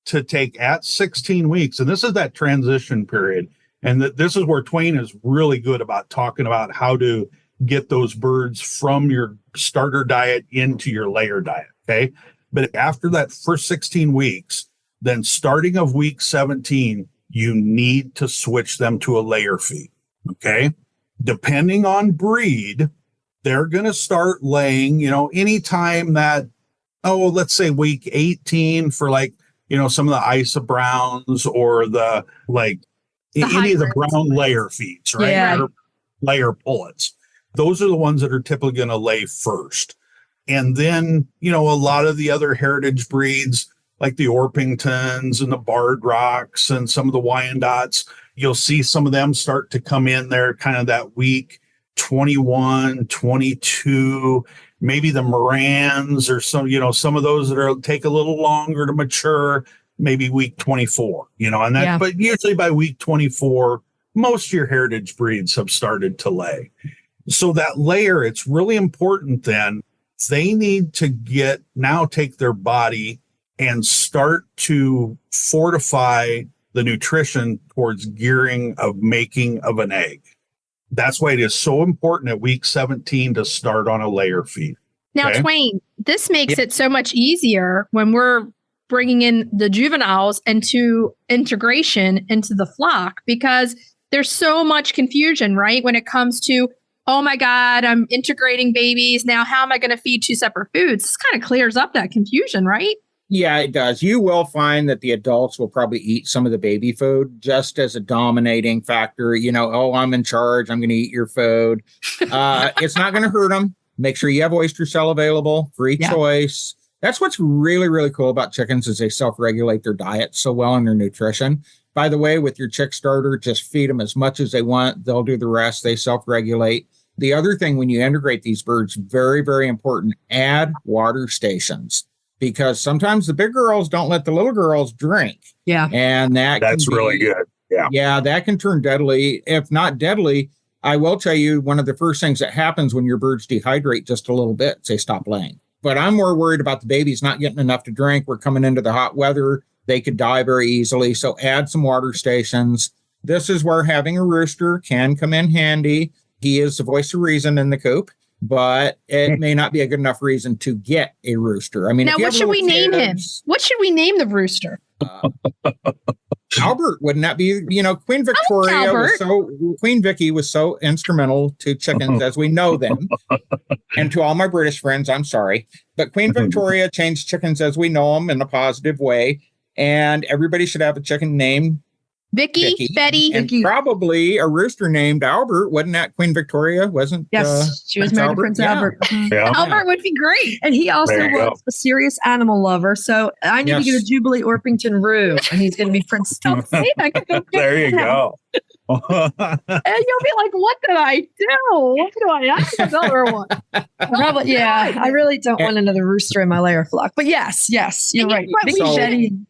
to take at 16 weeks. And this is that transition period. And this is where Twain is really good about talking about how to get those birds from your starter diet into your layer diet. Okay. But after that first 16 weeks, then starting of week 17, you need to switch them to a layer feed. Okay. Depending on breed, they're going to start laying, anytime that, let's say week 18 for some of the Isa Browns or any of the brown layer feeds, right? Yeah. Or layer pullets. Those are the ones that are typically going to lay first. And then, a lot of the other heritage breeds, like the Orpingtons and the Barred Rocks and some of the Wyandottes, you'll see some of them start to come in there kind of that week 21, 22, maybe the Morans or some of those that take a little longer to mature, maybe week 24, but usually by week 24, most of your heritage breeds have started to lay. So that layer, it's really important then they need to take their body and start to fortify the nutrition towards gearing of making of an egg. That's why it is so important at week 17 to start on a layer feed. Now, Okay. Twain, this makes it so much easier when we're bringing in the juveniles into integration into the flock, because there's so much confusion, right? When it comes to, oh my God, I'm integrating babies. Now, how am I going to feed two separate foods? This kind of clears up that confusion, right? Yeah, it does. You will find that the adults will probably eat some of the baby food just as a dominating factor. Oh, I'm in charge. I'm going to eat your food. It's not going to hurt them. Make sure you have oyster cell available, free choice. That's what's really, really cool about chickens is they self-regulate their diet so well and their nutrition. By the way, with your chick starter, just feed them as much as they want. They'll do the rest. They self-regulate. The other thing when you integrate these birds, very, very important, add water stations. Because sometimes the big girls don't let the little girls drink. Yeah. And that's really good. Yeah. Yeah, that can turn deadly. If not deadly, I will tell you one of the first things that happens when your birds dehydrate just a little bit, they stop laying. But I'm more worried about the babies not getting enough to drink. We're coming into the hot weather. They could die very easily. So add some water stations. This is where having a rooster can come in handy. He is the voice of reason in the coop. But it may not be a good enough reason to get a rooster. I mean, now, what should we name him? What should we name the rooster? Albert, wouldn't that be, Queen Victoria Queen Vicky was so instrumental to chickens as we know them. And to all my British friends, I'm sorry. But Queen Victoria changed chickens as we know them in a positive way. And everybody should have a chicken named Vicky, Betty, and probably a rooster named Albert. Wasn't that Queen Victoria? Wasn't? Yes, she was married to Prince Albert. Yeah. Albert would be great. And he also was a serious animal lover. So I need to get a Jubilee Orpington Roo, and he's going to be Prince. There you go. And you'll be like, what did I do? What do I have another one? Probably, yeah. I really don't want another rooster in my layer flock. But yes, you're right.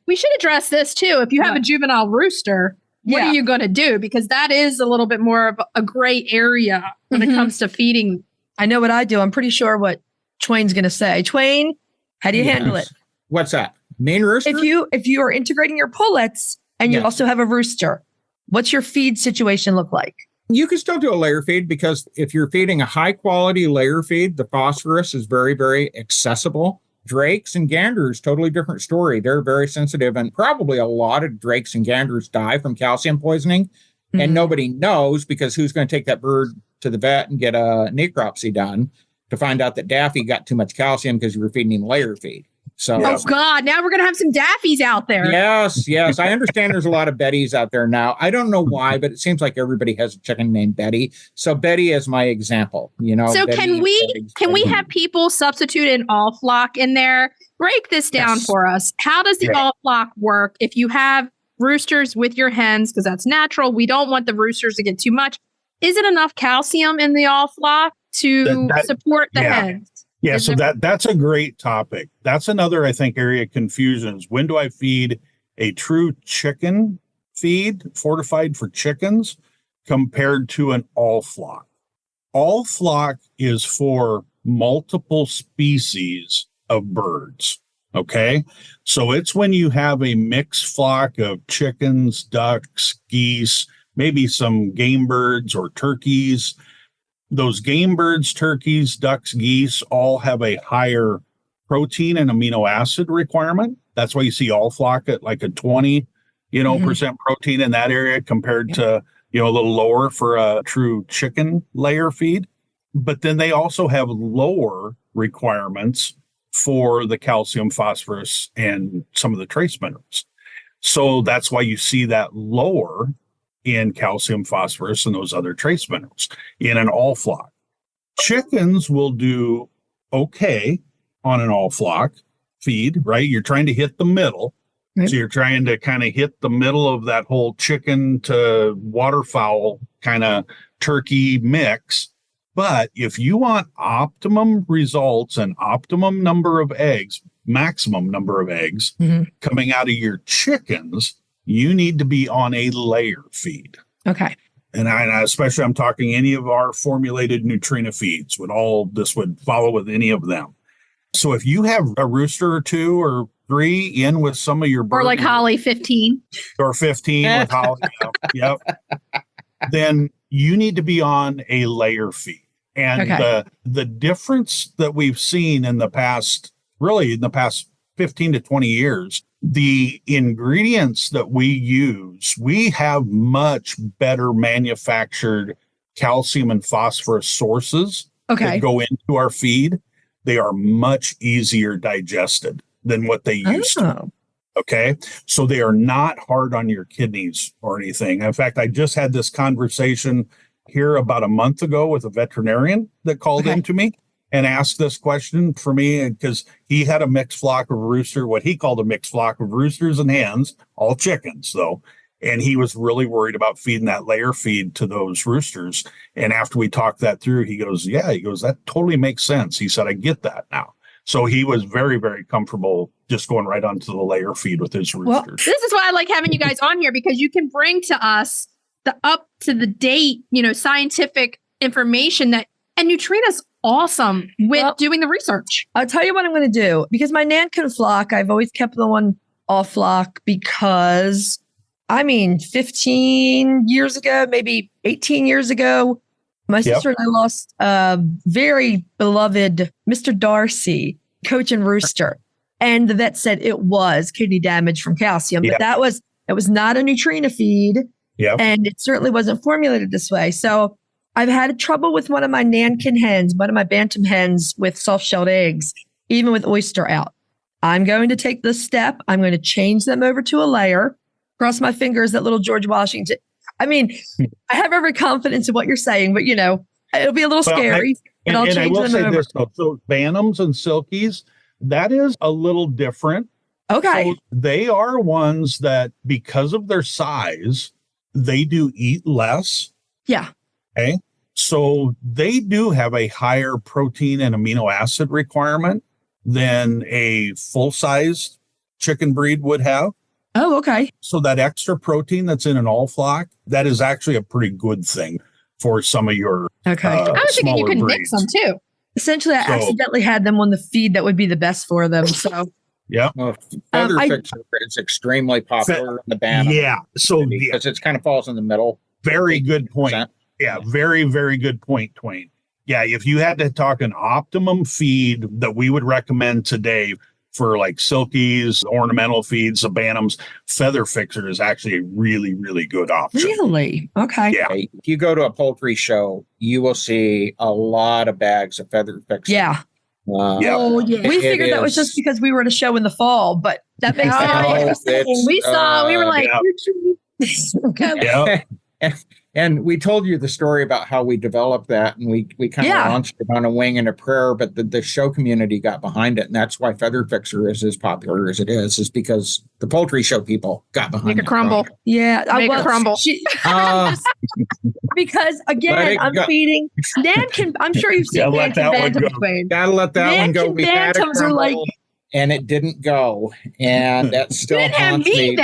We should address this too. If you have a juvenile rooster, what are you going to do? Because that is a little bit more of a gray area when it comes to feeding. I know what I do. I'm pretty sure what Twain's going to say. Twain, how do you handle it? What's that? Main rooster? If you are integrating your pullets and you also have a rooster, what's your feed situation look like? You can still do a layer feed because if you're feeding a high quality layer feed, the phosphorus is very, very accessible. Drakes and ganders, totally different story. They're very sensitive, and probably a lot of drakes and ganders die from calcium poisoning. And nobody knows, because who's going to take that bird to the vet and get a necropsy done to find out that Daffy got too much calcium because you were feeding him layer feed. So, oh God, now we're going to have some Daffies out there. Yes. I understand there's a lot of Bettys out there now. I don't know why, but it seems like everybody has a chicken named Betty. So Betty is my example, So Betty, can we have people substitute an all flock in there? Break this down for us. How does the all flock work if you have roosters with your hens? Because that's natural. We don't want the roosters to get too much. Is it enough calcium in the all flock to support the hens? Yeah, so that's a great topic. That's another, I think, area of confusions. When do I feed a true chicken feed fortified for chickens compared to an all flock? All flock is for multiple species of birds. Okay, so it's when you have a mixed flock of chickens, ducks, geese, maybe some game birds or turkeys. Those game birds, turkeys, ducks, geese all have a higher protein and amino acid requirement. That's why you see all flock at like a 20, percent protein in that area compared to, a little lower for a true chicken layer feed. But then they also have lower requirements for the calcium, phosphorus, and some of the trace minerals. So that's why you see that lower in calcium, phosphorus, and those other trace minerals in an all flock. Chickens will do okay on an all flock feed, right? You're trying to hit the middle. Right. So you're trying to kind of hit the middle of that whole chicken to waterfowl kind of turkey mix. But if you want optimum results and optimum number of eggs, maximum number of eggs coming out of your chickens, you need to be on a layer feed. Okay. And especially I'm talking any of our formulated Nutrena feeds this would follow with any of them. So if you have a rooster or 2 or 3 in with some of your birds, or like Holly 15 or 15 with Holly, yep, then you need to be on a layer feed. And the difference that we've seen in the past 15 to 20 years, the ingredients that we use, we have much better manufactured calcium and phosphorus sources that go into our feed. They are much easier digested than what they used to. Okay. So they are not hard on your kidneys or anything. In fact, I just had this conversation here about a month ago with a veterinarian that called in to me and asked this question for me, because he had a mixed flock of what he called a mixed flock of roosters and hens, all chickens though. And he was really worried about feeding that layer feed to those roosters. And after we talked that through, he goes, that totally makes sense. He said, I get that now. So he was very, very comfortable just going right onto the layer feed with his roosters. Well, this is why I like having you guys on here, because you can bring to us the up to the date, scientific information and Nutrena's awesome with doing the research. I'll tell you what I'm going to do, because my Nankin flock, I've always kept the one off flock because 15 years ago, maybe 18 years ago, my sister and I lost a very beloved Mr. Darcy, coach and rooster. And the vet said it was kidney damage from calcium, but it was not a Nutrena feed. Yep. And it certainly wasn't formulated this way. So I've had trouble with one of my Nankin hens, one of my bantam hens with soft-shelled eggs, even with oyster out. I'm going to take this step. I'm going to change them over to a layer. Cross my fingers that little George Washington. I have every confidence in what you're saying, but it'll be a little scary. And I'll I change will them say over. this though. So Bantams and Silkies, that is a little different. Okay. So they are ones that, because of their size, they do eat less. Yeah. Okay. So they do have a higher protein and amino acid requirement than a full-sized chicken breed would have. Oh, okay. So that extra protein that's in an all flock, that is actually a pretty good thing for some of your Okay. I was thinking you smaller can breeds. mix them too. Essentially, I accidentally had them on the feed that would be the best for them. So Yeah. Well, feather fixer is extremely popular in the Bantam. Yeah. So because it kind of falls in the middle. Very good point. Yeah. Very, very good point, Twain. Yeah. If you had to talk an optimum feed that we would recommend today for like Silkies, ornamental feeds, the Bantams, feather fixer is actually a really, really good option. Really? Okay. Yeah. If you go to a poultry show, you will see a lot of bags of feather fixer. Yeah. Oh, yeah. We figured that was just because we were at a show in the fall, but that makes sense. We were like, Yeah. And we told you the story about how we developed that, and we kind of launched it on a wing and a prayer, but the show community got behind it, and that's why feather fixer is as popular as it is because the poultry show people got behind it. Make it crumble. Yeah, Make it crumble. Because again, I'm feeding Nankin. I'm sure you've seen Nankin Bantams, Twain. Gotta let that one go. Nankin Bantams are like, and it didn't go, and that still haunts me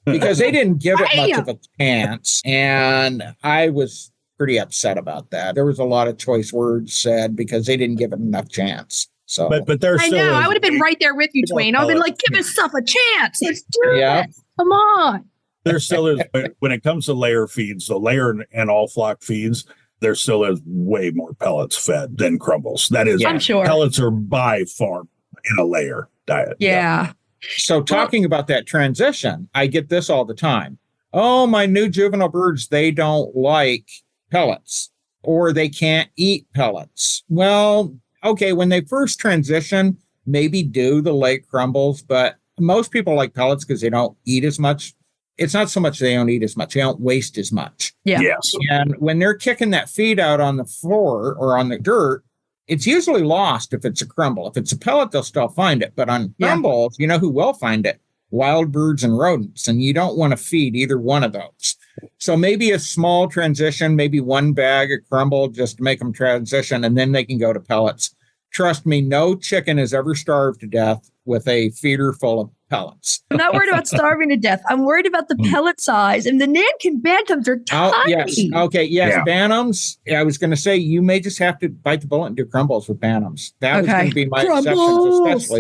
because they didn't give it much of a chance, and I was pretty upset about that. There was a lot of choice words said because they didn't give it enough chance. So, but there's still. I know. I would have been right there with you, Twain. I've been like, give yourself a chance. Let's do it. Come on. There still is, when it comes to layer feeds, the layer and all flock feeds, there still is way more pellets fed than crumbles. That is, I'm sure pellets are by far in a layer diet. Yeah. So talking about that transition, I get this all the time. Oh, my new juvenile birds, they don't like pellets or they can't eat pellets. Well, okay, when they first transition, maybe do the late crumbles, but most people like pellets because they don't eat as much. It's not so much they don't eat as much, they don't waste as much. Yeah. Yes. And when they're kicking that feed out on the floor or on the dirt, it's usually lost if it's a crumble. If it's a pellet, they'll still find it. But on crumbles, you know who will find it? Wild birds and rodents. And you don't want to feed either one of those. So maybe a small transition, maybe one bag of crumble just to make them transition, and then they can go to pellets. Trust me, no chicken is ever starved to death with a feeder full of pellets. I'm not worried about starving to death. I'm worried about the pellet size. And the Nankin bantams are tiny. Oh, yes. Okay. Yes. Yeah. Bantams. I was going to say, you may just have to bite the bullet and do crumbles with bantams. That was going to be my exceptions,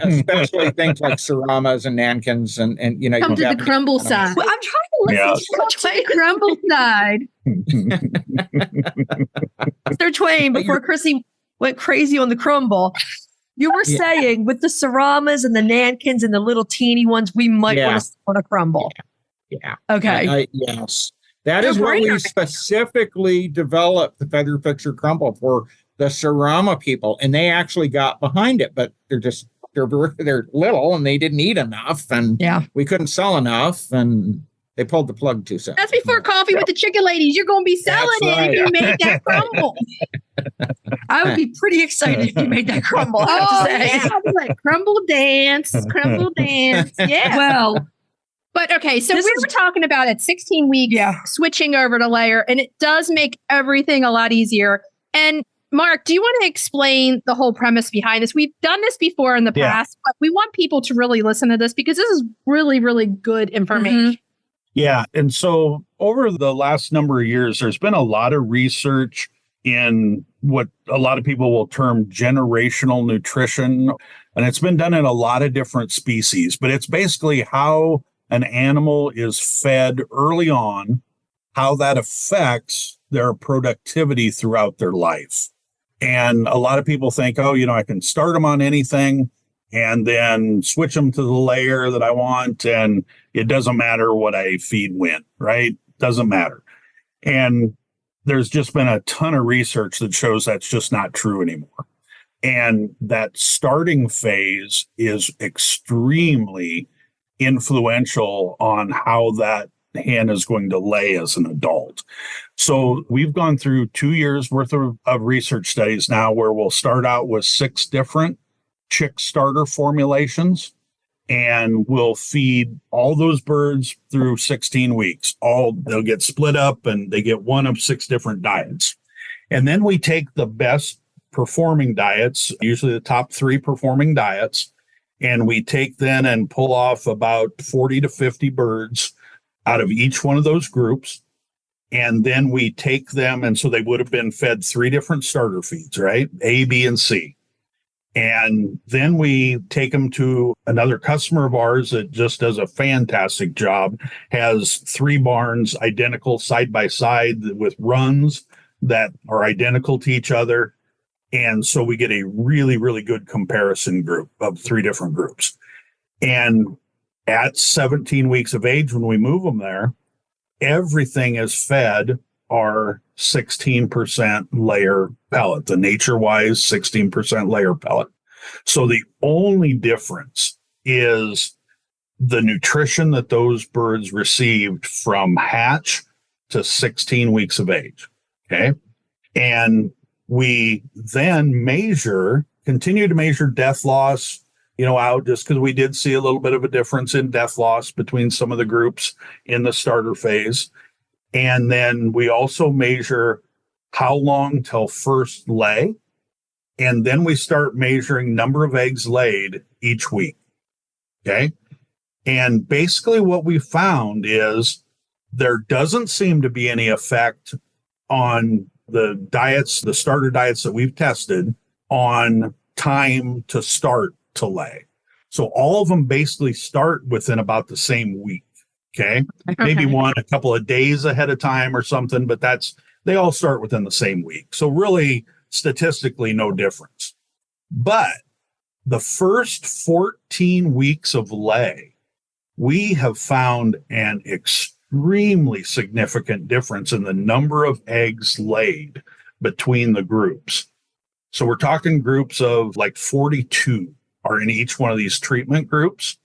especially things like Saramas and Nankins and you know. Come to the crumble side. Well, I'm trying to listen to Mr. Crumble side. Mr. Twain, before Chrissy went crazy on the crumble. You were saying with the Saramas and the Nankins and the little teeny ones, we might want to start a crumble. Yeah. Okay. Yes. That is what we specifically developed the feather fixer crumble for the Sarama people. And they actually got behind it, but they're little and they didn't eat enough. And we couldn't sell enough. And they pulled the plug too soon. That's before Coffee with the Chicken Ladies. You're going to be selling it if you made that crumble. I would be pretty excited if you made that crumble. I'd be like, crumble dance. Yeah. Well, but okay, so we were talking about at 16 weeks, switching over to layer, and it does make everything a lot easier. And Mark, do you want to explain the whole premise behind this? We've done this before in the past, but we want people to really listen to this because this is really, really good information. Mm-hmm. Yeah. And so over the last number of years, there's been a lot of research in what a lot of people will term generational nutrition. And it's been done in a lot of different species, but it's basically how an animal is fed early on, how that affects their productivity throughout their life. And a lot of people think, I can start them on anything and then switch them to the layer that I want. And it doesn't matter what I feed when, right? Doesn't matter. And there's just been a ton of research that shows that's just not true anymore. And that starting phase is extremely influential on how that hen is going to lay as an adult. So we've gone through 2 years worth of research studies now where we'll start out with 6 different chick starter formulations, and we'll feed all those birds through 16 weeks. They'll get split up and they get one of 6 different diets. And then we take the best performing diets, usually the top 3 performing diets, and we take then and pull off about 40 to 50 birds out of each one of those groups. And then we take them, and so they would have been fed 3 different starter feeds, right? A, B, and C. And then we take them to another customer of ours that just does a fantastic job, has 3 barns identical side by side with runs that are identical to each other. And so we get a really, really good comparison group of 3 different groups. And at 17 weeks of age, when we move them there, everything is fed our 16% layer pellet, the nature-wise 16% layer pellet. So the only difference is the nutrition that those birds received from hatch to 16 weeks of age. Okay. And we then continue to measure death loss, out just because we did see a little bit of a difference in death loss between some of the groups in the starter phase. And then we also measure how long till first lay. And then we start measuring number of eggs laid each week. Okay. And basically what we found is there doesn't seem to be any effect on the diets, the starter diets that we've tested on time to start to lay. So all of them basically start within about the same week. Okay. Maybe one a couple of days ahead of time or something, but they all start within the same week. So really statistically no difference. But the first 14 weeks of lay, we have found an extremely significant difference in the number of eggs laid between the groups. So we're talking groups of like 42 are in each one of these treatment groups.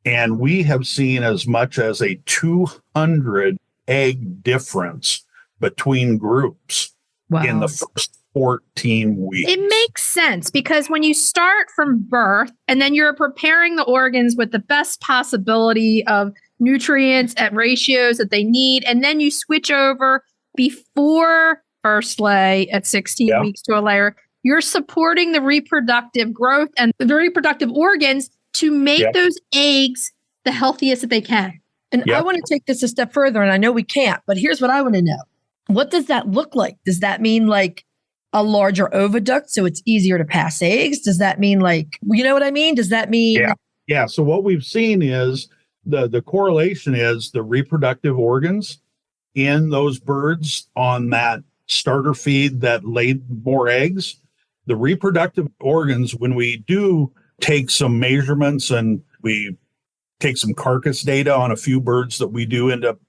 And we have seen as much as a 200 egg difference between groups in the first 14 weeks. It makes sense because when you start from birth and then you're preparing the organs with the best possibility of nutrients at ratios that they need, and then you switch over before first lay at 16 weeks to a layer, you're supporting the reproductive growth and the reproductive organs to make those eggs the healthiest that they can. And I want to take this a step further, and I know we can't, but here's what I want to know. What does that look like? Does that mean like a larger oviduct so it's easier to pass eggs? Does that mean like, you know what I mean? Does that mean? Yeah. So what we've seen is the correlation is the reproductive organs in those birds on that starter feed that laid more eggs. The reproductive organs, when we do take some measurements and we take some carcass data on a few birds that we do end up,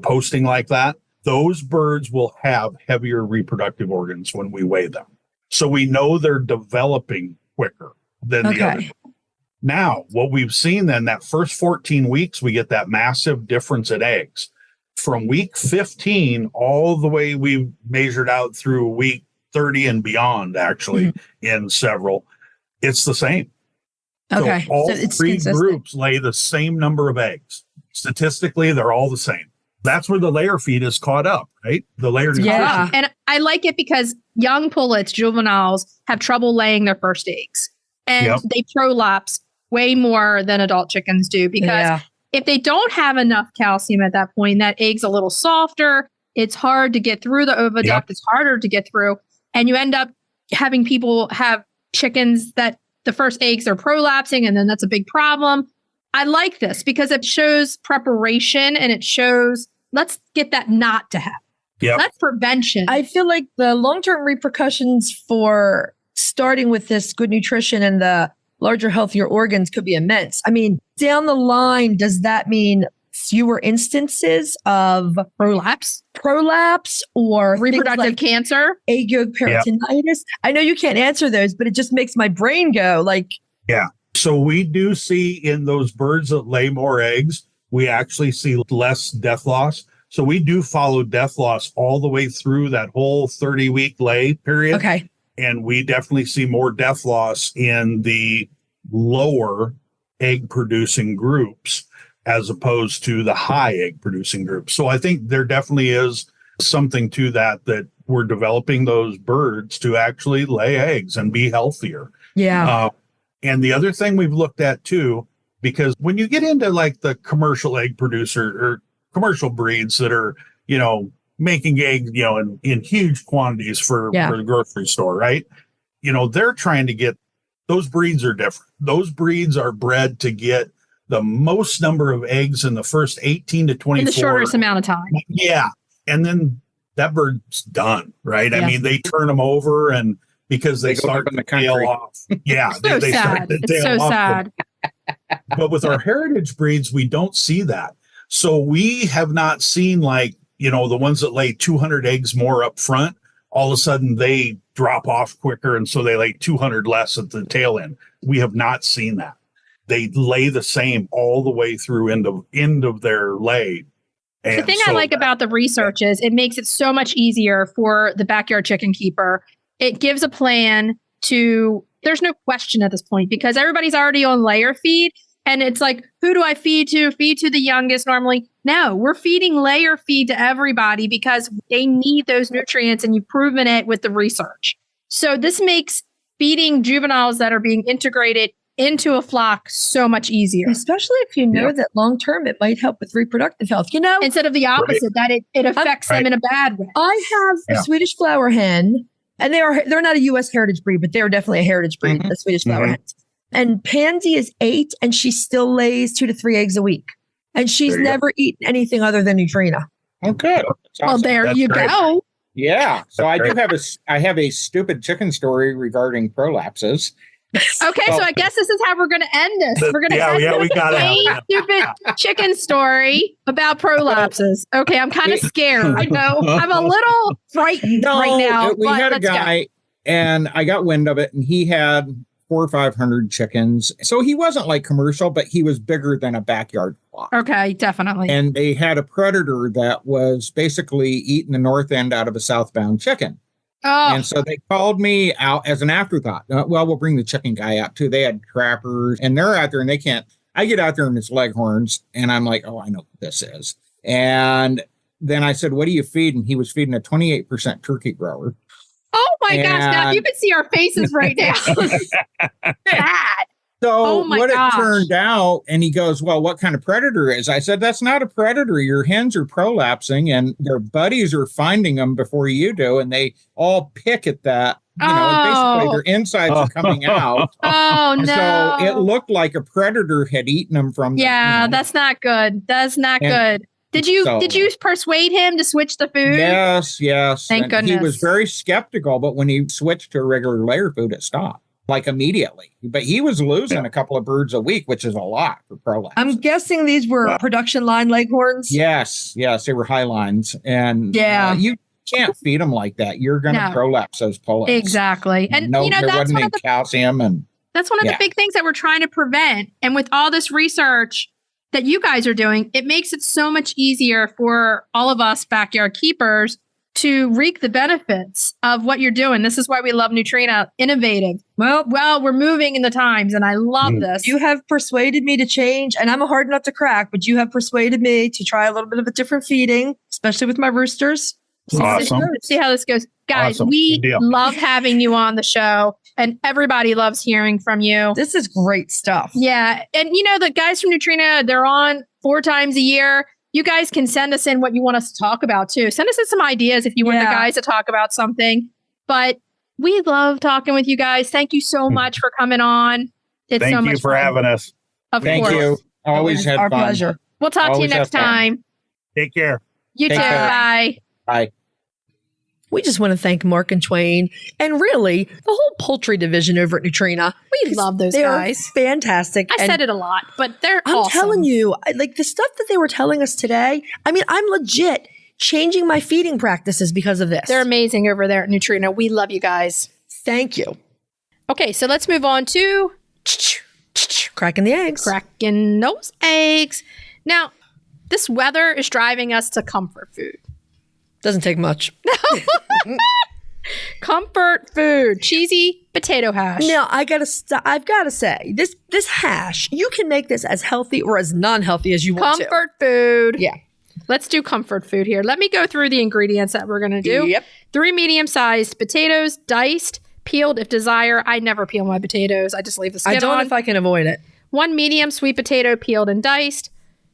posting like that, those birds will have heavier reproductive organs when we weigh them. So we know they're developing quicker than the other. Now, what we've seen then, that first 14 weeks, we get that massive difference in eggs. From week 15, all the way we've measured out through week 30 and beyond, actually, in several, it's the same. Okay. So all so it's three consistent. groups lay the same number of eggs. Statistically, they're all the same. That's where the layer feed is caught up, right? The layer nutrition. Yeah. And I like it because young pullets, juveniles, have trouble laying their first eggs. And they prolapse way more than adult chickens do because if they don't have enough calcium at that point, that egg's a little softer. It's hard to get through the oviduct. It's harder to get through. And you end up having people have chickens that the first eggs are prolapsing, and then that's a big problem. I like this because it shows preparation and it shows, let's get that not to happen. That's prevention. I feel like the long-term repercussions for starting with this good nutrition and the larger, healthier organs could be immense. I mean, down the line, does that mean fewer instances of prolapse or reproductive cancer, egg yolk peritonitis? I know you can't answer those, but it just makes my brain go like. Yeah. So we do see in those birds that lay more eggs, we actually see less death loss. So we do follow death loss all the way through that whole 30-week lay period. Okay. And we definitely see more death loss in the lower egg producing groups as opposed to the high egg producing groups. So I think there definitely is something to that we're developing those birds to actually lay eggs and be healthier. Yeah. And the other thing we've looked at too, because when you get into like the commercial egg producer or commercial breeds that are, making eggs, in huge quantities for the grocery store, right? They're trying to get, those breeds are different. Those breeds are bred to get the most number of eggs in the first 18 to 24. In the shortest amount of time. Yeah. And then that bird's done, right? I mean, they turn them over and because they start to tail off. Yeah. They start to tail off. Sad. But with our heritage breeds, we don't see that. So we have not seen like, the ones that lay 200 eggs more up front, all of a sudden they drop off quicker. And so they lay 200 less at the tail end. We have not seen that. They lay the same all the way through end of their lay. And the thing I like about the research is it makes it so much easier for the backyard chicken keeper. It gives a plan there's no question at this point because everybody's already on layer feed. And it's like, who do I feed to? Feed to the youngest normally. No, we're feeding layer feed to everybody because they need those nutrients and you've proven it with the research. So this makes feeding juveniles that are being integrated into a flock so much easier. Especially if you know that long-term it might help with reproductive health. Instead of the opposite, that it affects them in a bad way. I have a Swedish flower hen, and they're not a U.S. heritage breed, but they're definitely a heritage breed, the Swedish flower hens. And Pansy is 8, and she still lays 2 to 3 eggs a week. And she's never eaten anything other than Nutrena. Okay. Well, there you go. Yeah. So I have a stupid chicken story regarding prolapses. Okay, so I guess this is how we're going to end this. We're going to end we got a stupid chicken story about prolapses. Okay, I'm kind of scared. I know. I'm a little frightened right now. We had a guy, and I got wind of it, and he had 400 or 500 chickens. So he wasn't like commercial, but he was bigger than a backyard flock. Okay, definitely. And they had a predator that was basically eating the north end out of a southbound chicken. Oh. And so they called me out as an afterthought. We'll bring the chicken guy out too. They had trappers and they're out there and they can't. I get out there and it's leghorns and I'm like, oh, I know what this is. And then I said, what do you feed? And he was feeding a 28% turkey grower. Oh my gosh. Now you can see our faces right now. Bad. So my what gosh. it turned out, and he goes, well, what kind of predator is? I said, that's not a predator. Your hens are prolapsing and their buddies are finding them before you do. And they all pick at that. You know, and basically their insides are coming out. Oh, And no. so it looked like a predator had eaten them from the, Yeah, that's not good. That's not good. Did you persuade him to switch the food? Yes. Thank And goodness. he was very skeptical, but when he switched to a regular layer food, it stopped. Like immediately. But he was losing a couple of birds a week, which is a lot for prolapse. I'm guessing these were production line leghorns. Yes, they were high lines. And you can't feed them like that. You're going to prolapse those pullets. Exactly. And there that's wasn't one any of the calcium. And that's one of the big things that we're trying to prevent. And with all this research that you guys are doing, it makes it so much easier for all of us backyard keepers to reap the benefits of what you're doing. This is why we love Nutrena, innovative. Well, we're moving in the times, and I love this. You have persuaded me to change, and I'm a hard nut to crack, but you have persuaded me to try a little bit of a different feeding, especially with my roosters. Awesome. See how this goes. Guys, Awesome. we love having you on the show, and everybody loves hearing from you. This is great stuff. Yeah. And the guys from Nutrena, they're on 4 times a year. You guys can send us in what you want us to talk about too. Send us in some ideas if you want the guys to talk about something. But we love talking with you guys. Thank you so much for coming on. It's Thank so much you for fun. having us. Of thank course. you. Always had our fun. pleasure. We'll talk to you Always next have fun. time. Take care. You Take too. care. Bye. Bye. We just want to thank Mark and Twain and really the whole poultry division over at Nutrena. We love those They're guys. fantastic. I said it a lot, but they're I'm awesome. telling you, like the stuff that they were telling us today, I mean, I'm legit changing my feeding practices because of this. They're amazing over there at Nutrena. We love you guys. Thank you. Okay, so let's move on to Cracking the eggs. cracking those eggs. Now, this weather is driving us to comfort food. Doesn't take much. Comfort food, cheesy potato hash. Now, I've got to say, this hash, you can make this as healthy or as non-healthy as you want to. Comfort food. Yeah. Let's do comfort food here. Let me go through the ingredients that we're going to do. Yep. 3 medium-sized potatoes, diced, peeled if desire. I never peel my potatoes. I just leave the skin I don't on. if I can avoid it. 1 medium sweet potato, peeled and diced.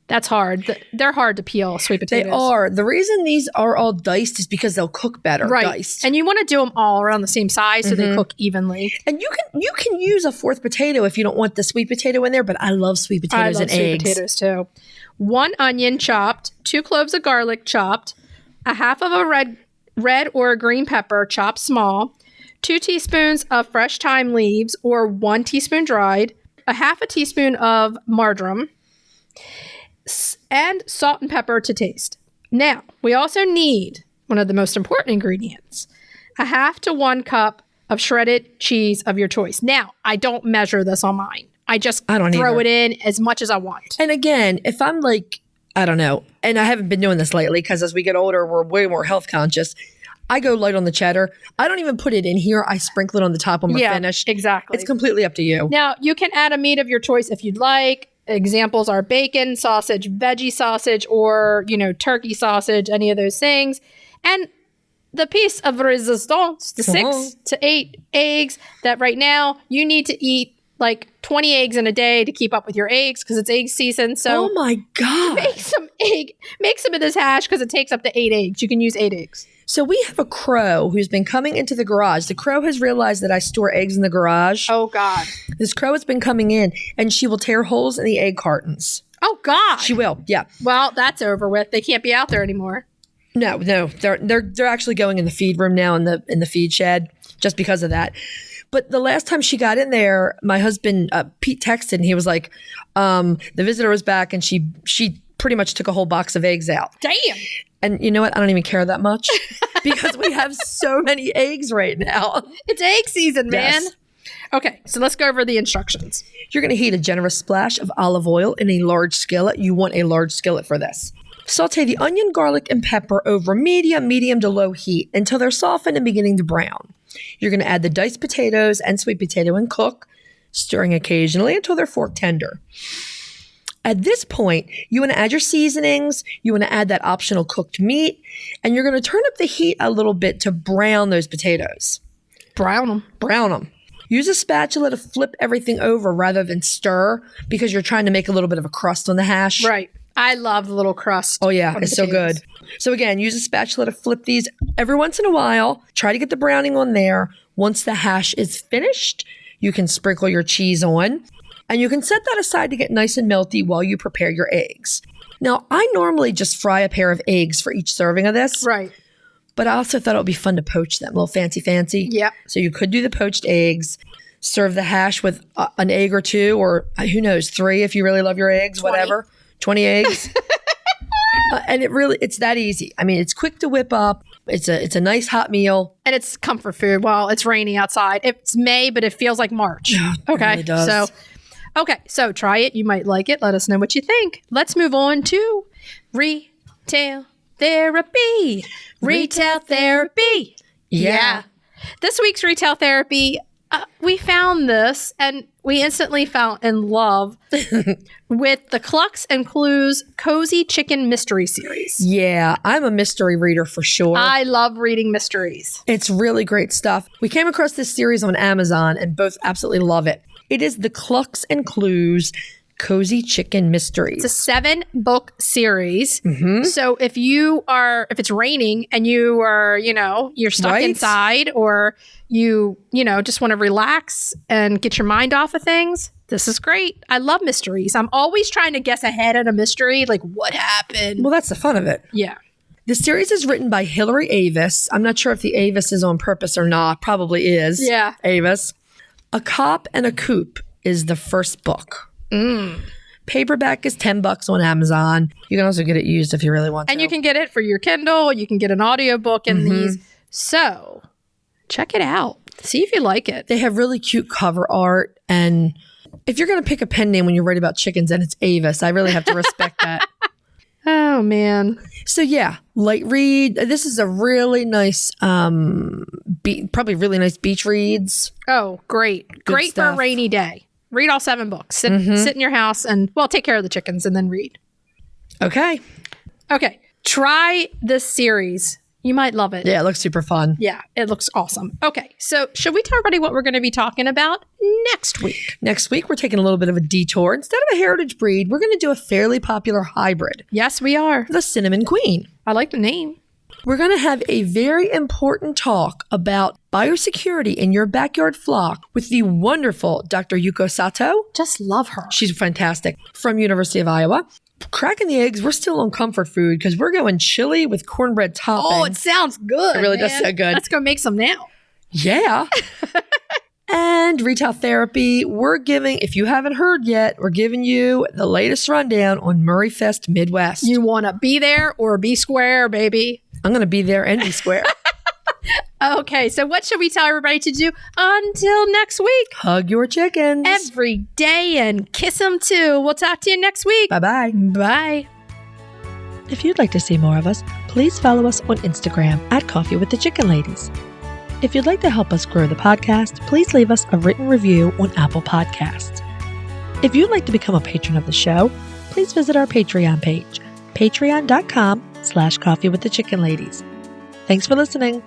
That's hard. They're hard to peel, sweet potatoes. They are. The reason these are all diced is because they'll cook better diced. And you want to do them all around the same size so they cook evenly. And you can use a 4th potato if you don't want the sweet potato in there, but I love sweet potatoes and sweet eggs. potatoes too. 1 onion chopped, 2 cloves of garlic chopped, a half of a red or a green pepper chopped small, 2 teaspoons of fresh thyme leaves or 1 teaspoon dried, a half a teaspoon of marjoram, and salt and pepper to taste. Now, we also need one of the most important ingredients, a half to 1 cup of shredded cheese of your choice. Now, I don't measure this on mine. I don't throw it in as much as I want. And again, if I'm like, I don't know, and I haven't been doing this lately because as we get older, we're way more health conscious. I go light on the cheddar. I don't even put it in here. I sprinkle it on the top when we're finished. Exactly. It's completely up to you. Now, you can add a meat of your choice if you'd like. Examples are bacon, sausage, veggie sausage, or, turkey sausage, any of those things. And the piece of resistance, the 6 to 8 eggs that right now you need to eat like 20 eggs in a day to keep up with your eggs because it's egg season. So oh my God. make some of this hash because it takes up to 8 eggs. You can use 8 eggs. So we have a crow who's been coming into the garage. The crow has realized that I store eggs in the garage. Oh, God. This crow has been coming in and she will tear holes in the egg cartons. Oh, God. She will. Yeah. Well, that's over with. They can't be out there anymore. No. They're actually going in the feed room now in the feed shed just because of that. But the last time she got in there, my husband, Pete, texted and he was like, the visitor was back and she pretty much took a whole box of eggs out. Damn. And you know what? I don't even care that much because we have so many eggs right now. It's egg season, man. Yes. Okay, so let's go over the instructions. You're going to heat a generous splash of olive oil in a large skillet. You want a large skillet for this. Saute the onion, garlic, and pepper over medium to low heat until they're softened and beginning to brown. You're going to add the diced potatoes and sweet potato and cook, stirring occasionally until they're fork tender. At this point, you want to add your seasonings, you want to add that optional cooked meat, and you're going to turn up the heat a little bit to brown those potatoes. Brown them. Brown them. Use a spatula to flip everything over rather than stir because you're trying to make a little bit of a crust on the hash. Right. I love the little crust. Oh, yeah. on It's so potatoes. good. So again, use a spatula to flip these every once in a while. Try to get the browning on there. Once the hash is finished, you can sprinkle your cheese on. And you can set that aside to get nice and melty while you prepare your eggs. Now, I normally just fry a pair of eggs for each serving of this. Right. But I also thought it would be fun to poach them, a little fancy. Yeah. So you could do the poached eggs, serve the hash with an egg or two, or who knows, 3 if you really love your eggs, 20. whatever. 20 eggs. And it's that easy. I mean, it's quick to whip up. It's a nice hot meal. And it's comfort food while it's raining outside. It's May, but it feels like March. Okay. really does. So try it. You might like it. Let us know what you think. Let's move on to retail therapy. Retail therapy. Yeah. This week's retail therapy, we found this and we instantly fell in love with the Clucks and Clues Cozy Chicken Mystery Series. Yeah, I'm a mystery reader for sure. I love reading mysteries. It's really great stuff. We came across this series on Amazon and both absolutely love it. It is the Clucks and Clues Cozy Chicken Mysteries. It's a 7-book series. Mm-hmm. So if it's raining and you are, you're stuck Right. inside or you just want to relax and get your mind off of things, this is great. I love mysteries. I'm always trying to guess ahead on a mystery, like what happened. Well, that's the fun of it. Yeah. The series is written by Hilary Avis. I'm not sure if the Avis is on purpose or not. Probably is. Yeah. Avis. A Cop and a Coop is the first book. Paperback is $10 on Amazon. You can also get it used if you really want to. And you can get it for your Kindle. You can get an audiobook in these. So check it out. See if you like it. They have really cute cover art. And if you're going to pick a pen name when you write about chickens and it's Avis, I really have to respect that. Oh, man. So yeah, light read. This is a really nice, probably really nice beach reads. Oh, great. Great for a stuff. rainy day. Read all 7 books. Sit in your house and, take care of the chickens and then read. Okay. Okay. Try this series. You might love it. Yeah, it looks super fun. Yeah, it looks awesome. Okay, so should we tell everybody what we're going to be talking about next week? Next week, we're taking a little bit of a detour. Instead of a heritage breed, we're going to do a fairly popular hybrid, Yes, we are. the Cinnamon Queen. I like the name. We're going to have a very important talk about biosecurity in your backyard flock with the wonderful Dr. Yuko Sato. Just love her. She's fantastic, from University of Iowa. Cracking the eggs, we're still on comfort food because we're going chili with cornbread topping. Oh, it sounds good. It really does man. sound good. Let's go make some now. Yeah. And retail therapy, we're giving, if you haven't heard yet, we're giving you the latest rundown on Murray Fest Midwest. You want to be there or be square, baby. I'm going to be there and be square. Okay, so what should we tell everybody to do until next week? Hug your chickens. Every day and kiss them too. We'll talk to you next week. Bye-bye. Bye. If you'd like to see more of us, please follow us on Instagram at Coffee with the Chicken Ladies. If you'd like to help us grow the podcast, please leave us a written review on Apple Podcasts. If you'd like to become a patron of the show, please visit our Patreon page, patreon.com/Coffee with the Chicken Ladies. Thanks for listening.